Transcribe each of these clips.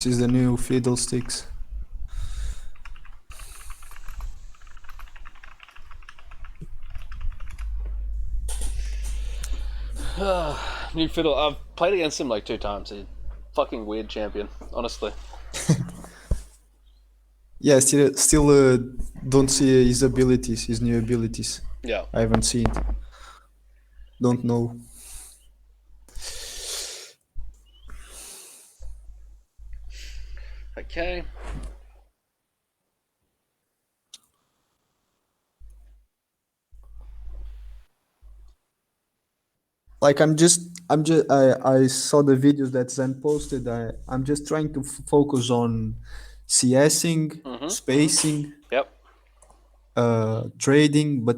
This is the new fiddlesticks. New fiddle. I've played against him like 2 times. He's a fucking weird champion, honestly. Yeah, still don't see his abilities, his new abilities. Yeah. I haven't seen it. Don't know. Okay. Like I saw the videos that Zen posted. I'm just trying to focus on CSing, spacing, Yep. trading, but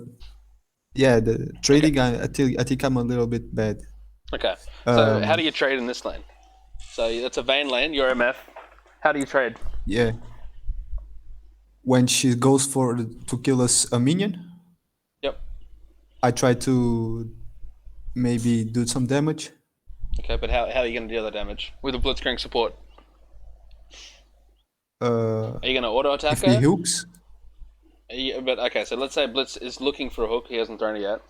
yeah, the Okay. trading I think I'm a little bit bad. Okay. So how Um, do you trade in this lane? So it's a Vayne lane. You're MF. How do you trade? yeah, when she goes for to kill us a minion, Yep. I try to maybe do some damage. Okay, but how are you going to deal the damage with a Blitzcrank support? Uh, Are you going to auto attack if he her? hooks, But okay, so let's say Blitz is looking for a hook. He hasn't thrown it yet.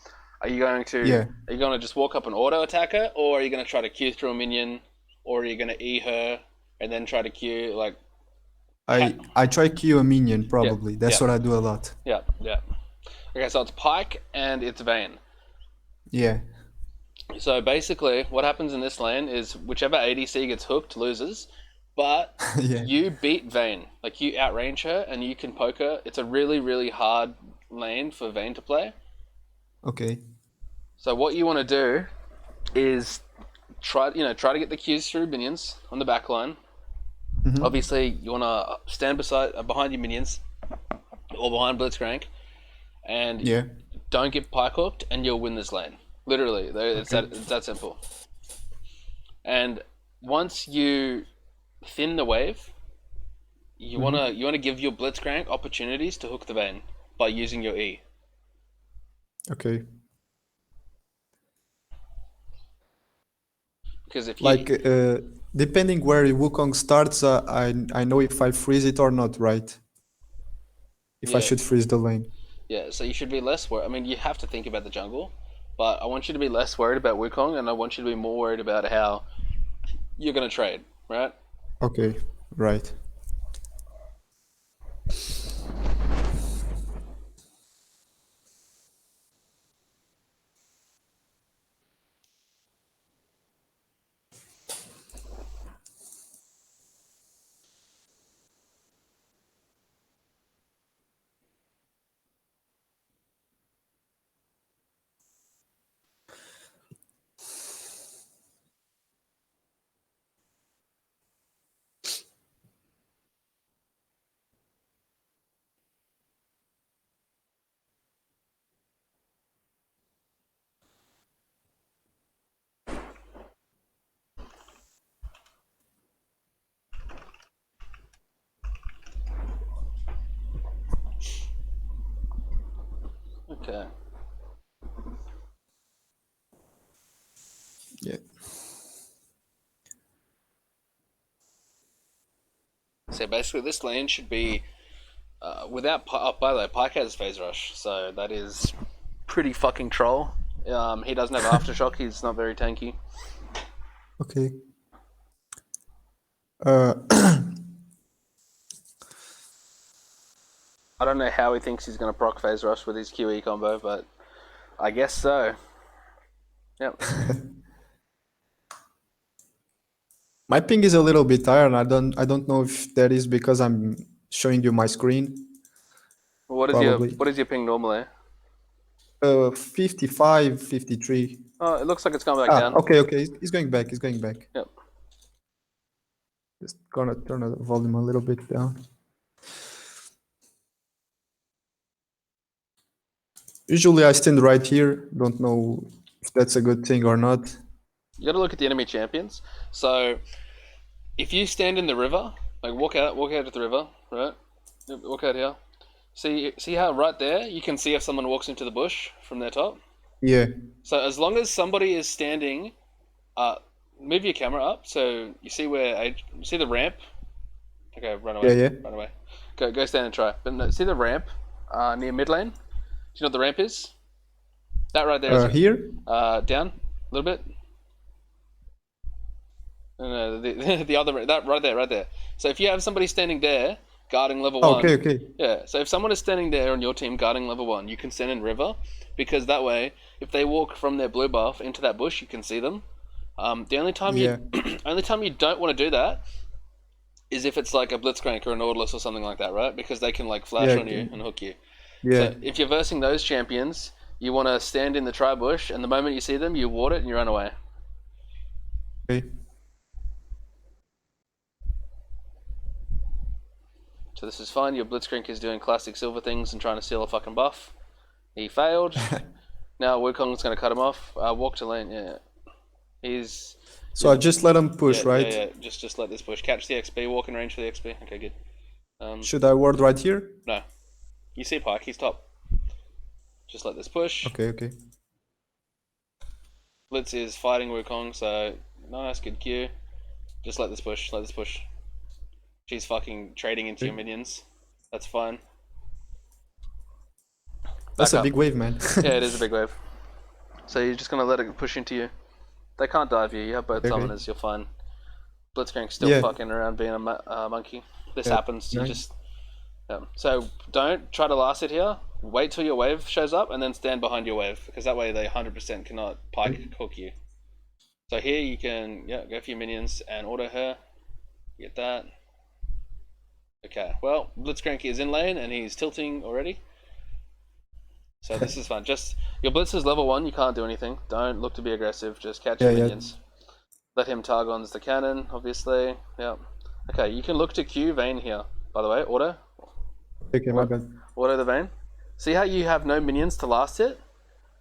Are you going to yeah, just walk up and auto attack her, or are you going to try to Q through a minion, or are you going to E her and then try to Q like? I try kill a minion Yep, probably. That's yep, what I do a lot. yep. Okay, so it's Pike and it's Vayne. Yeah, So basically, what happens in this lane is whichever ADC gets hooked loses, but yeah. you beat Vayne. Like you outrange her and you can poke her. It's a really, really hard lane for Vayne to play. Okay. So what you want to do is try to get the Qs through minions on the back line. Hmm. Obviously, you want to stand behind your minions or behind Blitzcrank, and Yeah. don't get pike hooked, and you'll win this lane. Literally, Okay. it's that simple. And once you thin the wave, Hmm. you wanna give your Blitzcrank opportunities to hook the Vayne by using your E. Okay. Because if you Like depending where Wukong starts, I know if I freeze it or not, right? If I yeah should freeze the lane. yeah, so you should be less worried. I mean, you have to think about the jungle, but I want you to be less worried about Wukong, and I want you to be more worried about how you're gonna trade, right? Okay. Right. Okay. Yeah. So basically, this lane should be without. Oh, by the way, Pike has phase rush, so that is pretty fucking troll. He doesn't have aftershock. He's not very tanky. Okay. Uh, I don't know how he thinks he's gonna proc phase rush with his QE combo, but I guess so. Yep. my ping is a little bit higher, and I don't know if that is because I'm showing you my screen. Probably. What is your ping normally? 55, 53. Oh, it looks like it's gone back down. Okay. He's going back. He's going back. Yep. Just gonna turn the volume a little bit down. Usually I stand right here. Don't know if that's a good thing or not. You got to look at the enemy champions. So if you stand in the river, like walk out of the river, right? Walk out here. See how right there you can see if someone walks into the bush from their top. Yeah. So as long as somebody is standing, move your camera up so you see you see the ramp Okay, run Yeah, away. yeah. Run away. Go stand and try. But no, see the ramp near mid lane? Do you know what the ramp is? That right there is Here? down a little bit. No, the other that right there. So if you have somebody standing there guarding level Okay, one, okay. yeah. So if someone is standing there on your team guarding level one, you can stand in river because that way, if they walk from their blue buff into that bush, you can see them. The only time you Yeah. only time you don't want to do that is if it's like a Blitzcrank or a Nautilus or something like that, right? Because they can like flash Yeah, on you and hook you. yeah. So if you're versing those champions, you want to stand in the tri bush, and the moment you see them, you ward it and you run away. Okay. So this is fine. Your Blitzcrank is doing classic silver things and trying to steal a fucking buff. He failed. Now Wukong's going to cut him off. Walk to lane. Yeah, he's. So I just let him push, Yeah, right? yeah. Just let this push. Catch the XP. Walk in range for the XP. Okay, good. Should I ward right here? No, you see Pike. He's top. Just let this push. Okay, okay. Blitz is fighting Wukong, so nice, good Q. Just let this push. Let this push. She's fucking trading into your minions. That's fine. That's Back a up. big wave, man. Yeah, it is a big wave. So you're just gonna let it push into you. They can't dive you. You have both Okay. summoners. You're fine. Blitzcrank's still Yeah. fucking around being a monkey. This Yeah, happens. You nice. just so don't try to last it here. Wait till your wave shows up and then stand behind your wave because that way they 100% cannot pike hook you. So here you can go for your minions and auto her. Get that. Okay. Well, Blitzcrank is in lane and he's tilting already. So this is fun. Just your blitz is level 1. You can't do anything. Don't look to be aggressive. Just catch your minions. Let him Targon's the cannon, obviously. Yeah. Okay, you can look to Q Vayne here. By the way, auto. Okay, my bad. Auto the Vayne. See how you have no minions to last it?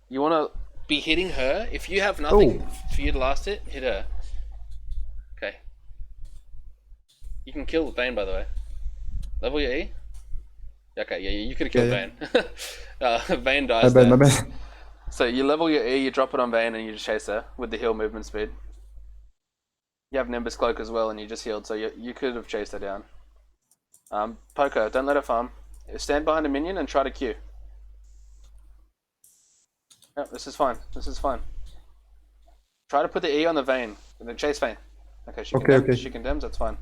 You want to be hitting her. If you have nothing for you to last it, hit her. Okay. You can kill Vayne, by the way. Level your E. Okay, yeah, you could have killed Vayne. Vayne dies My there. bad. So you level your E, you drop it on Vayne, and you just chase her with the heal movement speed. You have Nimbus Cloak as well, and you just healed, so you could have chased her down. Poke her, don't let her farm. Stand behind a minion and try to Q. Yep, this is fine. This is fine. Try to put the E on the Vayne, and then chase Vayne. Okay, she condemns, that's fine.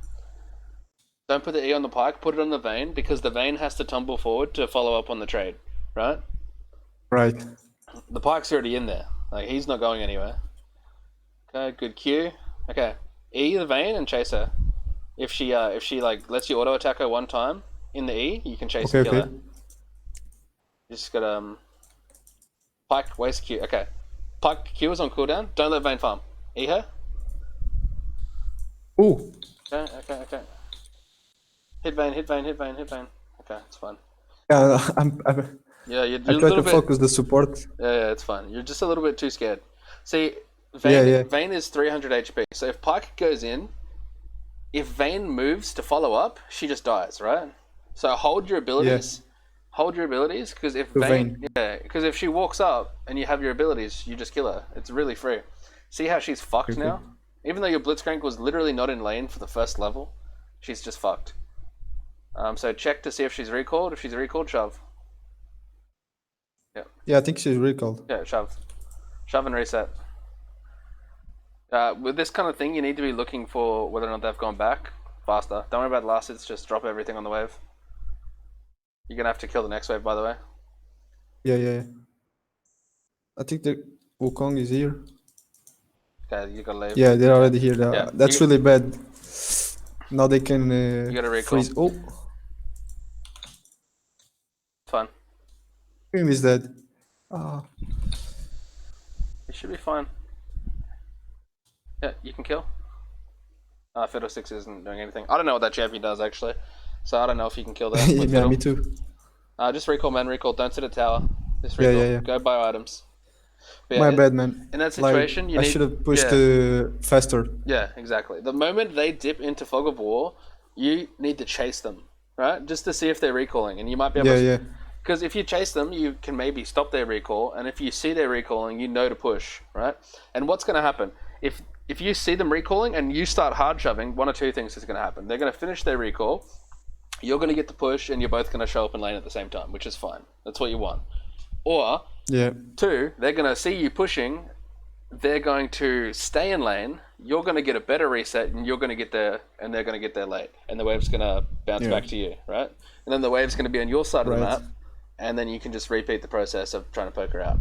Don't put the E on the Pike, put it on the Vayne, because the Vayne has to tumble forward to follow up on the trade, right? Right. The Pike's already in there. Like, he's not going anywhere. Okay, good Q. Okay, E the Vayne and chase her. If she like lets you auto attack her one time in the E, you can chase and kill her. You just got Pike waste Q. Okay, Pike Q is on cooldown. Don't let Vayne farm. E her. Ooh. Okay. Hit Vayne. Okay, it's fine. Yeah, You're I try to focus the support. Yeah, it's fine. You're just a little bit too scared. See, Vayne is 300 HP. So if Pike goes in, if Vayne moves to follow up, she just dies, right? So hold your abilities. Hold your abilities, because if because if she walks up and you have your abilities, you just kill her. It's really free. See how she's fucked now? Even though your Blitzcrank was literally not in lane for the first level, she's just fucked. So check to see if she's recalled. If she's recalled, shove. Yeah, I think she's recalled. Yeah, shove. Shove and reset. With this kind of thing, you need to be looking for whether or not they've gone back faster. Don't worry about last hits, just drop everything on the wave. You're going to have to kill the next wave, by the way. Yeah. I think the Wukong is here. Okay, you got to leave. Yeah, they're already here. Yeah, that's really bad. Now they can you got to recall. freeze. Oh, Fine. him is dead. Ah, It should be fine. Yeah, you can kill. Fiddle 6 isn't doing anything. I don't know what that champion does, actually. So I don't know if you can kill that. yeah, me too. Just recall, man. Recall. Don't sit at tower. Just recall. Yeah. Go buy items. But My bad, man. In that situation, I should have pushed faster. Yeah, exactly. The moment they dip into Fog of War, you need to chase them, right? Just to see if they're recalling, and you might be able to... Because if you chase them, you can maybe stop their recall, and if you see they're recalling, you know to push, right? And what's going to happen? if you see them recalling and you start hard shoving, one or two things is going to happen. They're going to finish their recall. You're going to get the push, and you're both going to show up in lane at the same time, which is fine. That's what you want. Or two, they're going to see you pushing. They're going to stay in lane. You're going to get a better reset, and you're going to get there, and they're going to get there late, and the wave's going to bounce back to you, right? And then the wave's going to be on your side of the map, and then you can just repeat the process of trying to poke her out.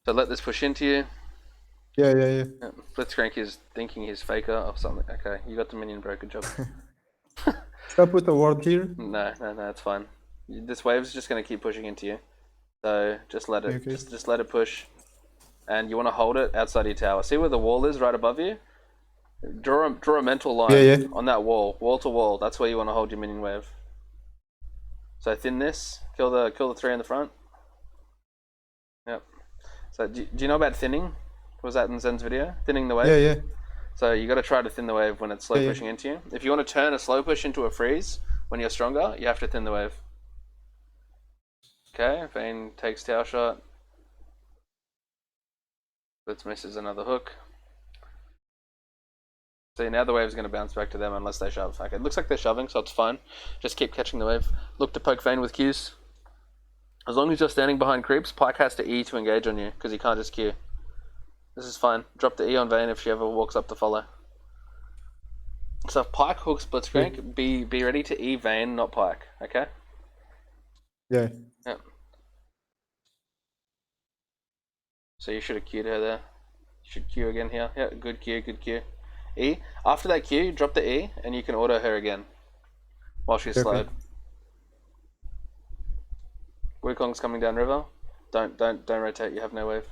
So let this push into you. Yeah. Blitzcrank is thinking he's faker or something. Okay, you got the minion, bro. Good job. Should I put a ward here? No, it's fine. This wave's just going to keep pushing into you. So just let it, Okay. just let it push. And you want to hold it outside your tower. See where the wall is right above you? Draw a mental line on that wall to wall. That's where you want to hold your minion wave. So thin this, kill the 3 in the front. Yep. So do you know about thinning? Was that in Zen's video? Thinning the wave? Yeah. So you got to try to thin the wave when it's slow pushing into you. If you want to turn a slow push into a freeze when you're stronger, you have to thin the wave. Okay, Vayne takes tower shot. Blitz misses another hook. See, now the wave's going to bounce back to them unless they shove. Okay, it looks like they're shoving, so it's fine. Just keep catching the wave. Look to poke Vayne with Qs. As long as you're standing behind creeps, Pyke has to E to engage on you, because he can't just Q. This is fine. Drop the E on Vayne if she ever walks up to follow. So if Pyke hooks Blitzcrank, be ready to E Vayne, not Pyke, okay? Yeah. So you should have Q'd her there. You should Q again here. Yeah, good Q. E. After that Q, drop the E, and you can auto her again while she's slowed. Wukong's coming down river. Don't rotate. You have no wave.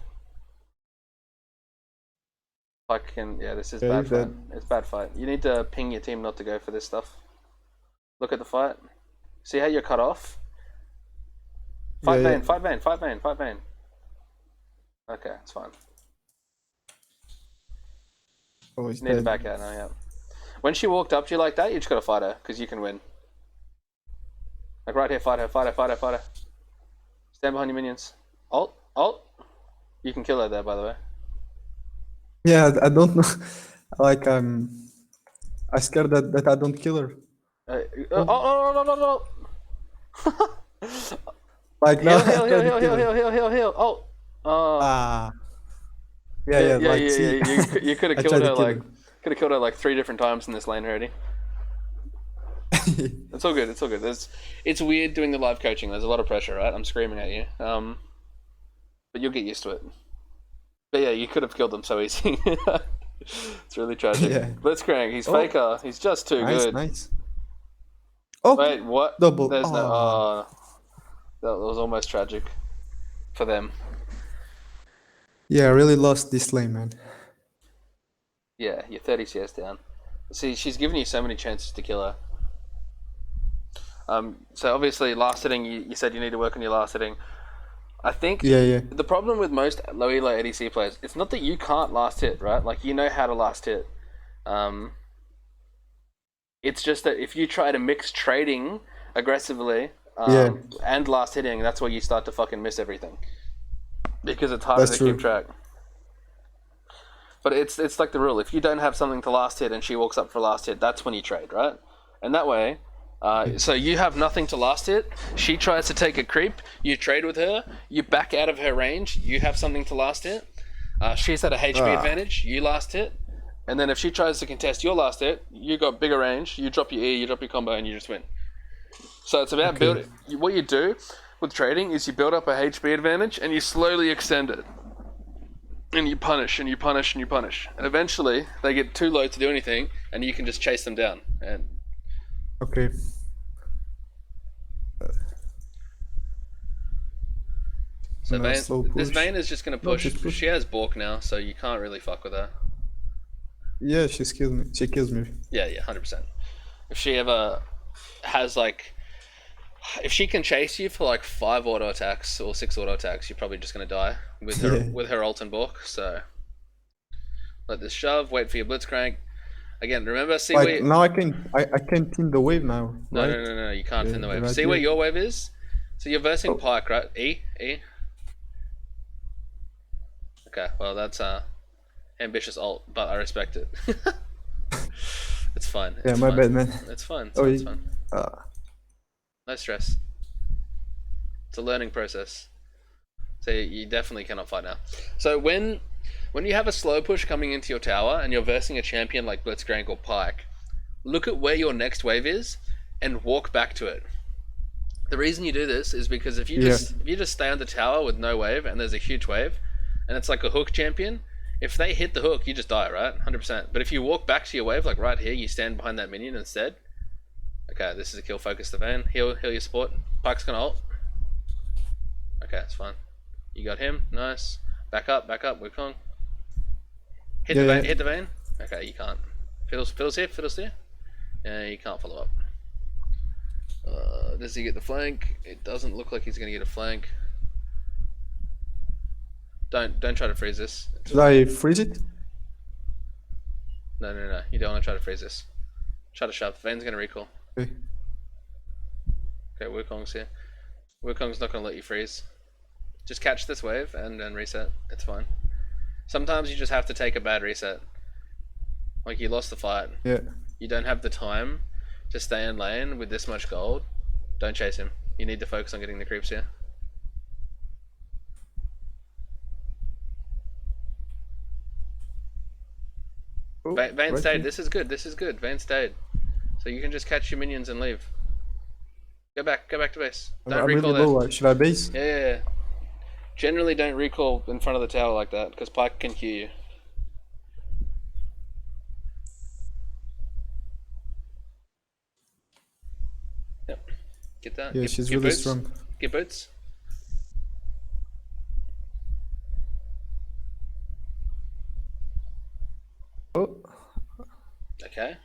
Pyke can. Yeah, this is bad fight. It's bad fight. You need to ping your team not to go for this stuff. Look at the fight. See how you're cut off. Fight Vayne. Okay, it's fine. Oh, you need to back out now, yeah. When she walked up to you like that, you just gotta fight her, because you can win. Like right here, fight her. Stand behind your minions. Ult. You can kill her there, by the way. Yeah, I don't know. Like, I'm scared that I don't kill her. No. Like, now. Heal. Oh. Yeah. You could have killed her like 3 different times in this lane already. It's all good. It's weird doing the live coaching. There's a lot of pressure, right? I'm screaming at you. But you'll get used to it. But yeah, you could have killed them so easy. It's really tragic. Yeah. Blitzcrank, he's faker. He's just too good. Nice. Oh, wait, what? Double. There's that was almost tragic for them. Yeah, I really lost this lane, man. Yeah, you're 30 CS down. See, she's given you so many chances to kill her. So obviously last hitting, you said you need to work on your last hitting. I think the problem with most low elo ADC players, it's not that you can't last hit, right? Like, you know how to last hit. It's just that if you try to mix trading aggressively and last hitting, that's where you start to fucking miss everything. Because it's harder to keep track. But it's like the rule. If you don't have something to last hit and she walks up for last hit, that's when you trade, right? And that way, so you have nothing to last hit, she tries to take a creep, you trade with her, you back out of her range, you have something to last hit, she's at a HP advantage, you last hit, and then if she tries to contest your last hit, you got bigger range, you drop your E, you drop your combo, and you just win. So it's about building. What you do with trading is you build up a HP advantage and you slowly extend it. And you punish, and you punish, and you punish. And eventually, they get too low to do anything, and you can just chase them down. And okay. So this Vayne is just going to push. She has Bork now, so you can't really fuck with her. Yeah, she kills me. She kills me. Yeah, 100%. If she ever has, like... If she can chase you for like 5 auto attacks or 6 auto attacks, you're probably just going to die with her ult and Bork. So let this shove, wait for your Blitzcrank. Again, remember, see now I can thin the wave now. No, you can't thin the wave. See where your wave is? So you're versing Oh, Pike, right? E. Okay, well that's ambitious ult, but I respect it. It's fine. yeah, It's my fine. bad, man. It's fine. It's Oh, fine. It's fine. uh, No stress. It's a learning process. So you definitely cannot fight now. So when you have a slow push coming into your tower and you're versing a champion like Blitzcrank or Pike, look at where your next wave is and walk back to it. The reason you do this is because yeah, if you just stay on the tower with no wave and there's a huge wave and it's like a hook champion, if they hit the hook, you just die, right? 100%. But if you walk back to your wave, like right here, you stand behind that minion instead. Okay, this is a kill. Focus the van. Heal your support. Pike's gonna ult. Okay, it's fine. You got him. Nice. Back up. Wukong. yeah, yeah. Hit the vein. Okay, you can't. Fiddle's here. Yeah, you can't follow up. Does he get the flank? It doesn't look like he's gonna get a flank. Don't try to freeze this. Should I freeze it? No. You don't want to try to freeze this. Try to shove. Vane's gonna recall. Okay. Okay, Wukong's here. Wukong's not gonna let you freeze. Just catch this wave and then reset. It's fine. Sometimes you just have to take a bad reset. Like you lost the fight. Yeah. You don't have the time to stay in lane with this much gold. Don't chase him. You need to focus on getting the creeps here. Oh, Vayne right stayed. here. This is good. Vayne stayed. So you can just catch your minions and leave. Go back to base. Don't I'm recall really low. there. Should I base? Yeah. Generally don't recall in front of the tower like that, because Pike can hear you. Yep. Get that. Yeah, she's really boots. strong. Get boots. Oh, Okay.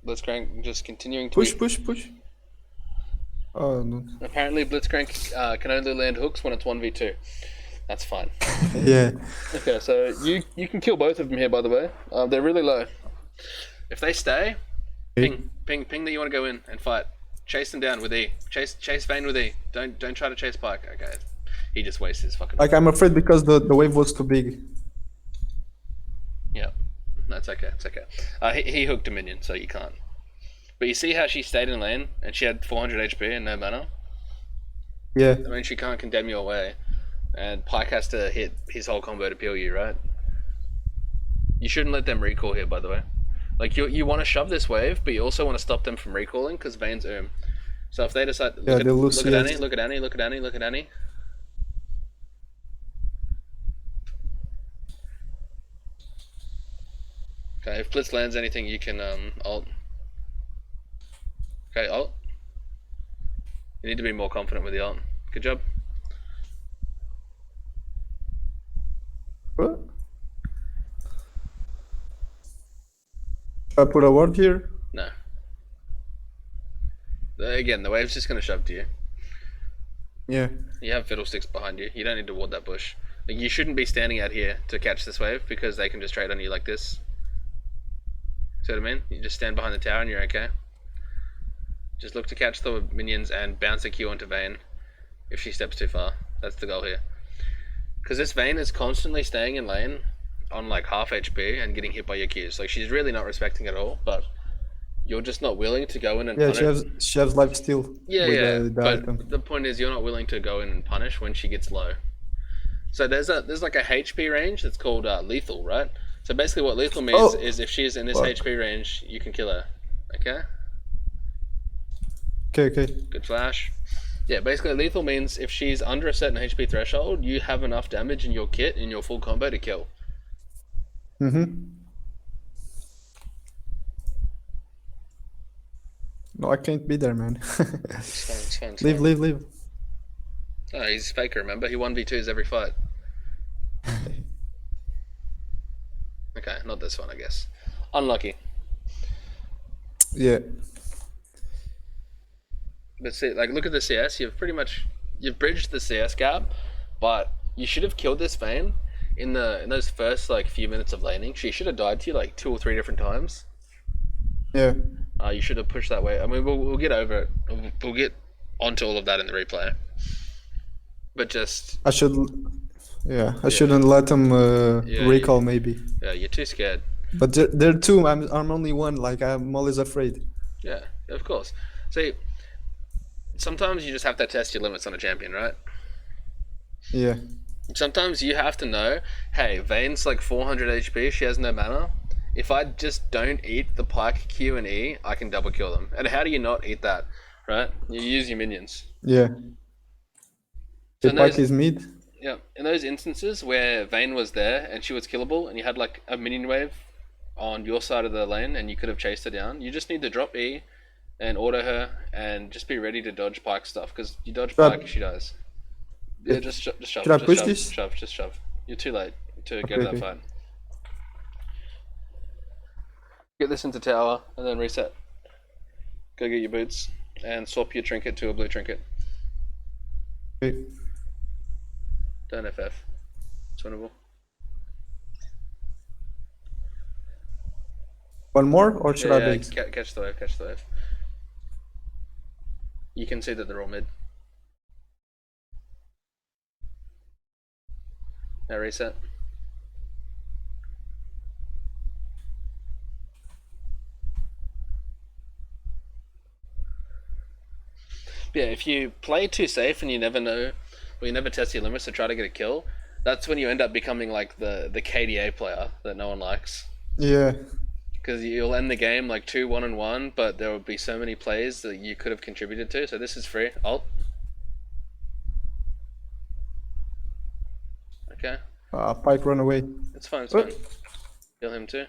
Blitzcrank just continuing to push. Oh no. Apparently Blitzcrank can only land hooks when it's 1v2. That's fine. Yeah. Okay, so you can kill both of them here, by the way. They're really low. If they stay, ping that you want to go in and fight. Chase them down with E. Chase Vayne with E. Don't try to chase Pike. Okay, he just wastes his fucking. Like I'm afraid because the wave was too big. Yeah, that's okay. It's okay. He hooked a minion, so you can't. But you see how she stayed in lane and she had 400 HP and no mana. Yeah. I mean, she can't condemn you away, and Pike has to hit his whole combo to peel you, right? You shouldn't let them recall here, by the way. Like you want to shove this wave, but you also want to stop them from recalling because Vayne's So if they decide, look at Annie, look at Annie. Okay, if Blitz lands anything, you can ult. Okay, ult. You need to be more confident with the ult. Good job. What? Should I put a ward here? No. Again, the wave's just gonna shove to you. Yeah. You have fiddlesticks behind you. You don't need to ward that bush. Like, you shouldn't be standing out here to catch this wave because they can just trade on you like this. See what I mean? You just stand behind the tower and you're okay. Just look to catch the minions and bounce a Q onto Vayne if she steps too far. That's the goal here. Because this Vayne is constantly staying in lane on like half HP and getting hit by your Qs. Like, she's really not respecting it at all, but you're just not willing to go in and punish. She has life steal. Yeah. The But item. the point is, you're not willing to go in and punish when she gets low. So there's like a HP range that's called lethal, right? So basically, what lethal means is if she's in this HP range, you can kill her. Okay. Okay. Good flash. Yeah, basically lethal means if she's under a certain HP threshold, you have enough damage in your kit in your full combo to kill. Mm-hmm. No, I can't be there, man. It's fine. Leave. Oh, he's faker, remember? He 1v2s every fight. Okay, not this one, I guess. Unlucky. Yeah. But see, like, look at the CS. You've bridged the CS gap, but you should have killed this Vayne in those first like few minutes of laning. She should have died to you like 2 or 3 different times. Yeah. You should have pushed that way. I mean, we'll get over it. We'll get onto all of that in the replay. but just I should. Yeah, I shouldn't let him recall maybe. yeah, you're too scared. But there are two. I'm only one. Like I'm always afraid. Yeah, of course. See, sometimes you just have to test your limits on a champion, right? Yeah. Sometimes you have to know, hey, Vayne's like 400 HP, she has no mana. If I just don't eat the Pike Q and E, I can double kill them. And how do you not eat that, right? You use your minions. Yeah. So The Pike is mid. yeah, in those instances where Vayne was there and she was killable and you had like a minion wave on your side of the lane and you could have chased her down, you just need to drop E and auto her and just be ready to dodge Pike stuff, because you dodge Pike, she dies. Yeah, just shove. Should I push this? Just shove. You're too late to get that fight. Get this into tower and then reset. Go get your boots and swap your trinket to a blue trinket. Okay. Don't FF. It's winnable. One more, or should I bait? Catch the wave, catch the wave. You can see that they're all mid. Now reset. Yeah, if you play too safe and you never know, or you never test your limits to try to get a kill, that's when you end up becoming like the KDA player that no one likes. Yeah. Because you'll end the game like 2-1-1, but there will be so many plays that you could have contributed to. So this is free. Ult. Okay. Pike run away. It's fine, it's fine. Kill him too.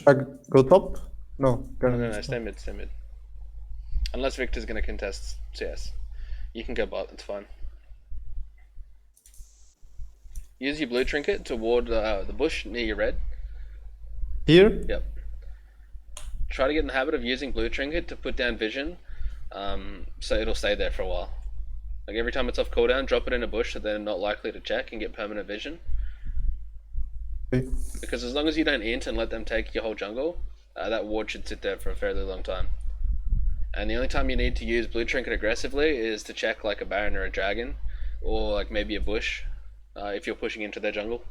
Should I go top? No. No, stay mid, stay mid. Unless Victor's gonna contest CS. You can go bot, it's fine. Use your blue trinket to ward the bush near your red. Here? Yep. Try to get in the habit of using blue trinket to put down vision, so it'll stay there for a while. Like every time it's off cooldown, drop it in a bush so they're not likely to check and get permanent vision. Okay. Because as long as you don't int and let them take your whole jungle, that ward should sit there for a fairly long time. And the only time you need to use blue trinket aggressively is to check like a baron or a dragon, or like maybe a bush, if you're pushing into their jungle.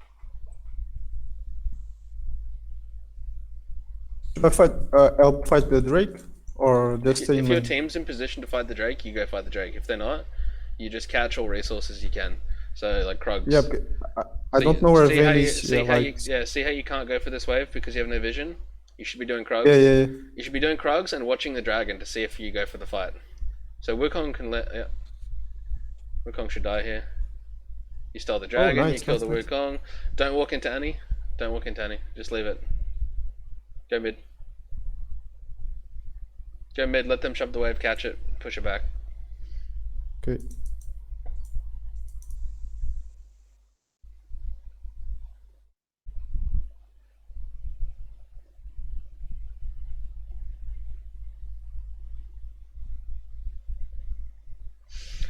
Should I help fight the Drake, or just stay in If your lane? team's in position to fight the Drake, you go fight the Drake. If they're not, you just catch all resources you can. So like Krugs. Yeah, I don't know where Vayne is. See how you can't go for this wave because you have no vision? You should be doing Krugs. Yeah. You should be doing Krugs and watching the dragon to see if you go for the fight. So Wukong can Wukong should die here. You stole the dragon, you kill the Wukong. Don't walk into Annie. Don't walk into Annie. Just leave it. Go mid. Go mid, let them shove the wave, catch it, push it back. Okay.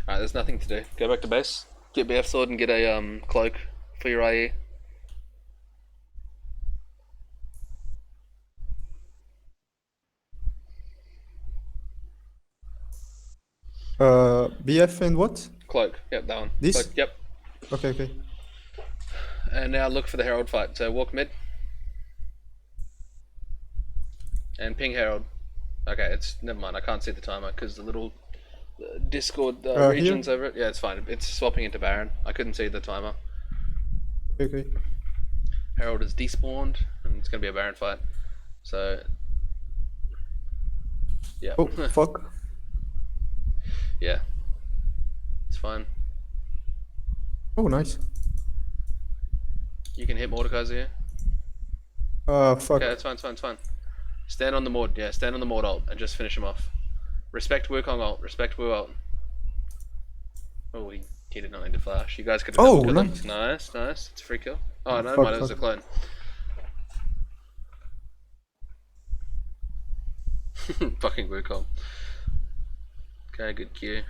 Alright, there's nothing to do. Go back to base. Get BF sword and get a cloak for your IE. BF and what? Cloak. Yep, that one. This? Cloak. Yep. Okay. And now look for the Herald fight. So walk mid. And ping Herald. Okay, it's never mind. I can't see the timer because the little Discord regions over it. Yeah, it's fine. It's swapping into Baron. I couldn't see the timer. Okay. Herald is despawned, and it's gonna be a Baron fight. So, yeah. Oh fuck. Yeah. It's fine. Oh nice. You can hit Mordekaiser here. Fuck. Okay, it's fine. Stand on the Mord. Yeah, stand on the Mord ult and just finish him off. Respect Wukong ult. Respect Wu ult. Oh, he did not need to flash. You guys could have killed him. Nice. It's a free kill. Oh no, it was a clone. Fucking Wukong. Okay, good Q.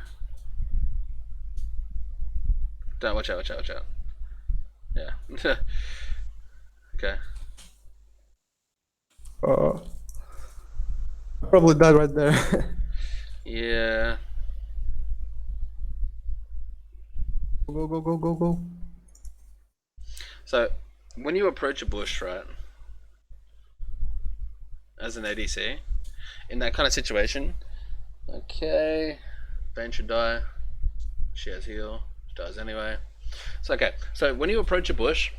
Don't watch out. Yeah. Okay. I probably died right there. Yeah. Go, go, go, go, go. So, when you approach a bush, right, as an ADC, in that kind of situation, okay, Vayne should die. She has heal. She dies anyway. So, okay. So, when you approach a bush,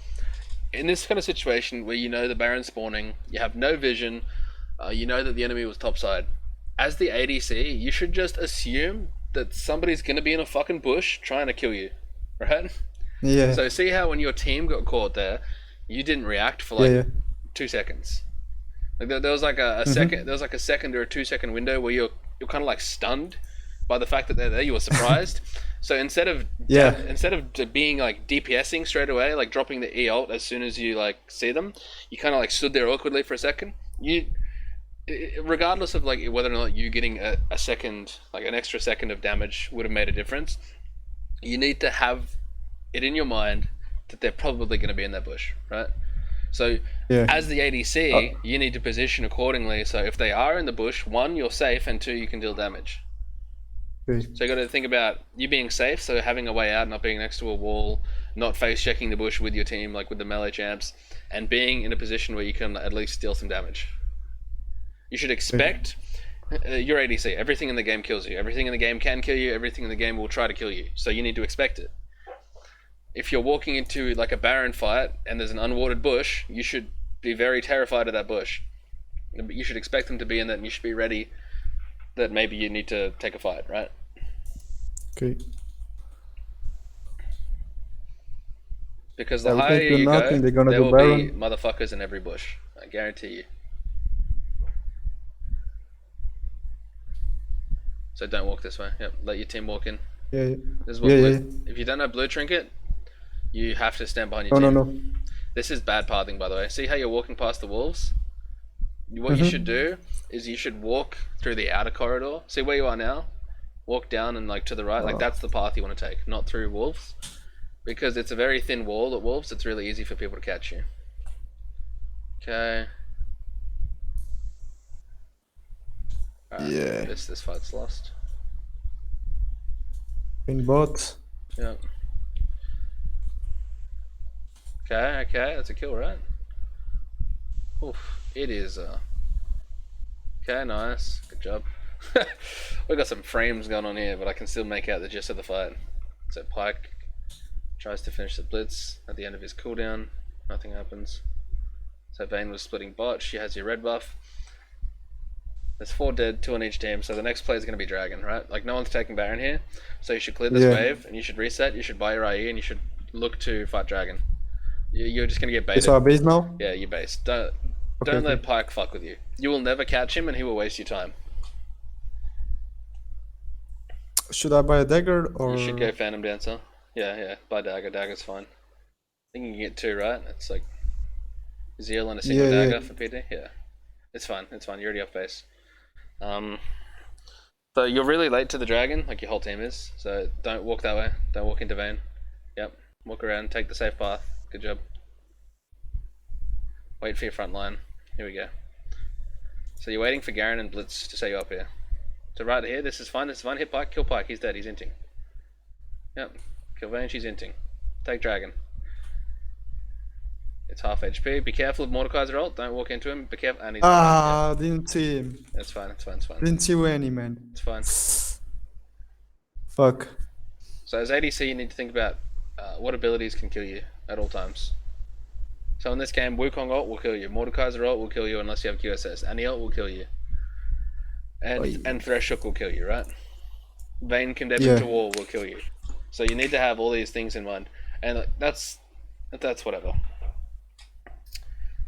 in this kind of situation where you know the Baron's spawning, you have no vision, you know that the enemy was topside. As the ADC, you should just assume that somebody's gonna be in a fucking bush trying to kill you, right? Yeah. So see how when your team got caught there, you didn't react for Yeah, like yeah. 2 seconds. Like there was like a second, there was like a second or a 2 second window where you're kind of like stunned by the fact that they're there. You were surprised. So instead of Yeah. instead of being like DPSing straight away, like dropping the E ult as soon as you like see them, you kind of like stood there awkwardly for a second. Regardless of like whether or not you getting a second, like an extra second of damage would have made a difference, you need to have it in your mind that they're probably going to be in that bush, right? So Yeah. as the ADC, you need to position accordingly. So if they are in the bush, one, you're safe, and two, you can deal damage. Okay. So you got to think about you being safe, so having a way out, not being next to a wall, not face checking the bush with your team, like with the melee champs, and being in a position where you can at least deal some damage. You should expect your ADC. Everything in the game kills you. Everything in the game can kill you. Everything in the game will try to kill you. So you need to expect it. If you're walking into like a Baron fight and there's an unwatered bush, you should be very terrified of that bush. You should expect them to be in that, and you should be ready that maybe you need to take a fight, right? Okay. Because the Yeah, we higher can't do you nothing. go, They're gonna there do will be Baron. motherfuckers in every bush. I guarantee you. So don't walk this way. Yep, let your team walk in. Yeah. Yeah. This is what Yeah, blue. yeah. If you don't have blue trinket, you have to stand behind your No, no, team. no. This is bad pathing, by the way. See how you're walking past the wolves? What you should do is you should walk through the outer corridor. See where you are now? Walk down and like to the right. Like that's the path you want to take, not through wolves. Because it's a very thin wall at wolves, it's really easy for people to catch you. Okay. Alright, Yeah. this fight's lost. In bot. Yep. Okay, that's a kill, right? Oof, it is. Okay, nice, good job. We got some frames going on here, but I can still make out the gist of the fight. So Pike tries to finish the blitz at the end of his cooldown. Nothing happens. So Vayne was splitting bot. She has your red buff. There's 4 dead, 2 on each team. So the next play is going to be Dragon, right? Like no one's taking Baron here, so you should clear this wave and you should reset. You should buy your IE and you should look to fight Dragon. You're just going to get baited. It's our base now? Yeah, you're based. Don't let Pike fuck with you. You will never catch him and he will waste your time. Should I buy a dagger or? You should go Phantom Dancer. Yeah, buy dagger. Dagger's fine. I think you can get 2, right? It's like Zeal and a single dagger for PT. Yeah, it's fine. You're already off base. So you're really late to the dragon, like your whole team is. So don't walk that way. Don't walk into Vayne. Yep. Walk around. Take the safe path. Good job. Wait for your front line. Here we go. So you're waiting for Garen and Blitz to set you up here. So right here, this is fine. Hit Pike. Kill Pike. He's dead. He's inting. Yep. Kill Vayne. She's inting. Take dragon. It's half HP. Be careful of Mordekaiser ult. Don't walk into him. Be careful. And he's didn't see him. It's fine. Didn't see any, man. It's fine. Fuck. So as ADC, you need to think about what abilities can kill you at all times. So in this game, Wukong ult will kill you. Mordekaiser ult will kill you unless you have QSS. Annie ult will kill you. And Thresh Hook will kill you, right? Vayne Condemned to Wall will kill you. So you need to have all these things in mind. And that's whatever.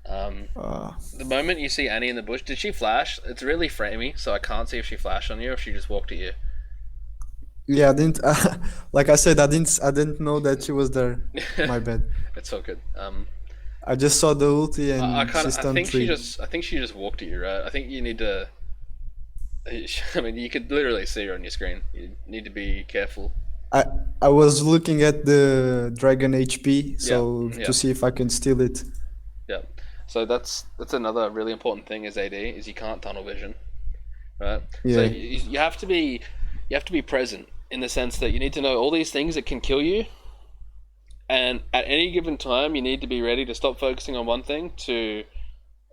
The moment you see Annie in the bush, did she flash? It's really framey, so I can't see if she flashed on you or if she just walked at you. Yeah, I didn't. Like I said, I didn't know that she was there. My bad. It's all good. I just saw the ulti and I think she just walked at you, right? I think you need to. I mean, you could literally see her on your screen. You need to be careful. I was looking at the dragon HP, so to see if I can steal it. Yeah. So that's another really important thing as AD is you can't tunnel vision. right? So Yeah. you have to be present in the sense that you need to know all these things that can kill you, and at any given time you need to be ready to stop focusing on one thing to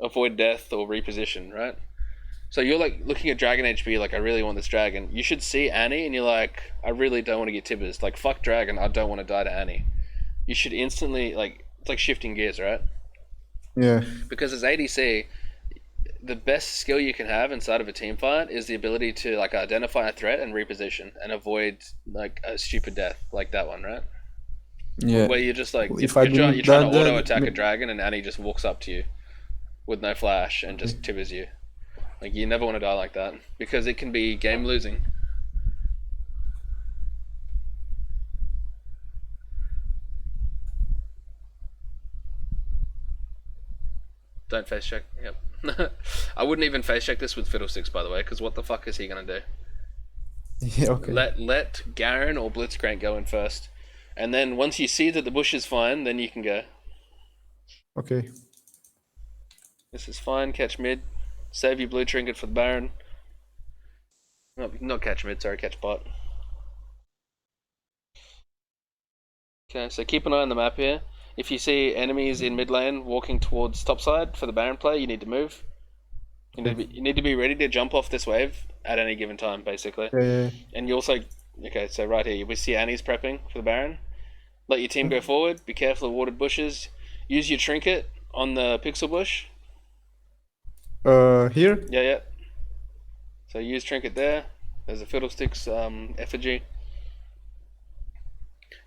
avoid death or reposition, right? So you're like looking at Dragon HP, like I really want this dragon. You should see Annie and you're like, I really don't want to get Tibbers. Like fuck dragon, I don't want to die to Annie. You should instantly like it's like shifting gears, right? Yeah. Because as ADC, the best skill you can have inside of a team fight is the ability to like identify a threat and reposition and avoid like a stupid death like that one, right? Yeah. Where you're just like If I you're do trying to that, auto attack a then dragon and Annie just walks up to you with no flash and just tibbers you. Like you never want to die like that because it can be game losing. Don't face check. Yep. I wouldn't even face check this with Fiddlesticks, by the way, because what the fuck is he gonna do? yeah, okay. Let Garen or Blitzcrank go in first, and then once you see that the bush is fine, then you can go. Okay. This is fine. Catch mid. Save your blue trinket for the Baron. Not catch mid. Sorry, catch bot. Okay, so keep an eye on the map here. If you see enemies in mid lane walking towards topside for the Baron play, you need to move. You need to be ready to jump off this wave at any given time, basically. Yeah. And you also, okay, so right here, we see Annie's prepping for the Baron. Let your team go forward. Be careful of watered bushes. Use your trinket on the pixel bush. Here? Yeah. So use trinket there. There's a Fiddlesticks effigy.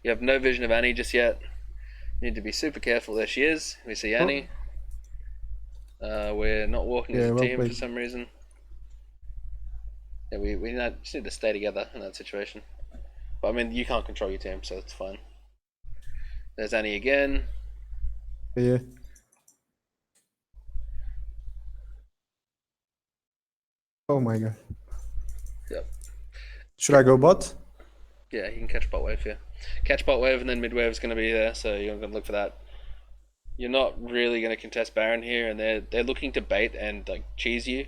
You have no vision of Annie just yet. You need to be super careful. There she is. We see Annie. We're not walking as a team for some reason. Yeah, we just need to stay together in that situation. But I mean, you can't control your team, so it's fine. There's Annie again. Yeah. Oh my god. Yep. Should I go bot? Yeah, you can catch bot wave here. Catch bot wave and then mid wave is going to be there, so you're going to look for that. You're not really going to contest Baron here, and they're looking to bait and like cheese you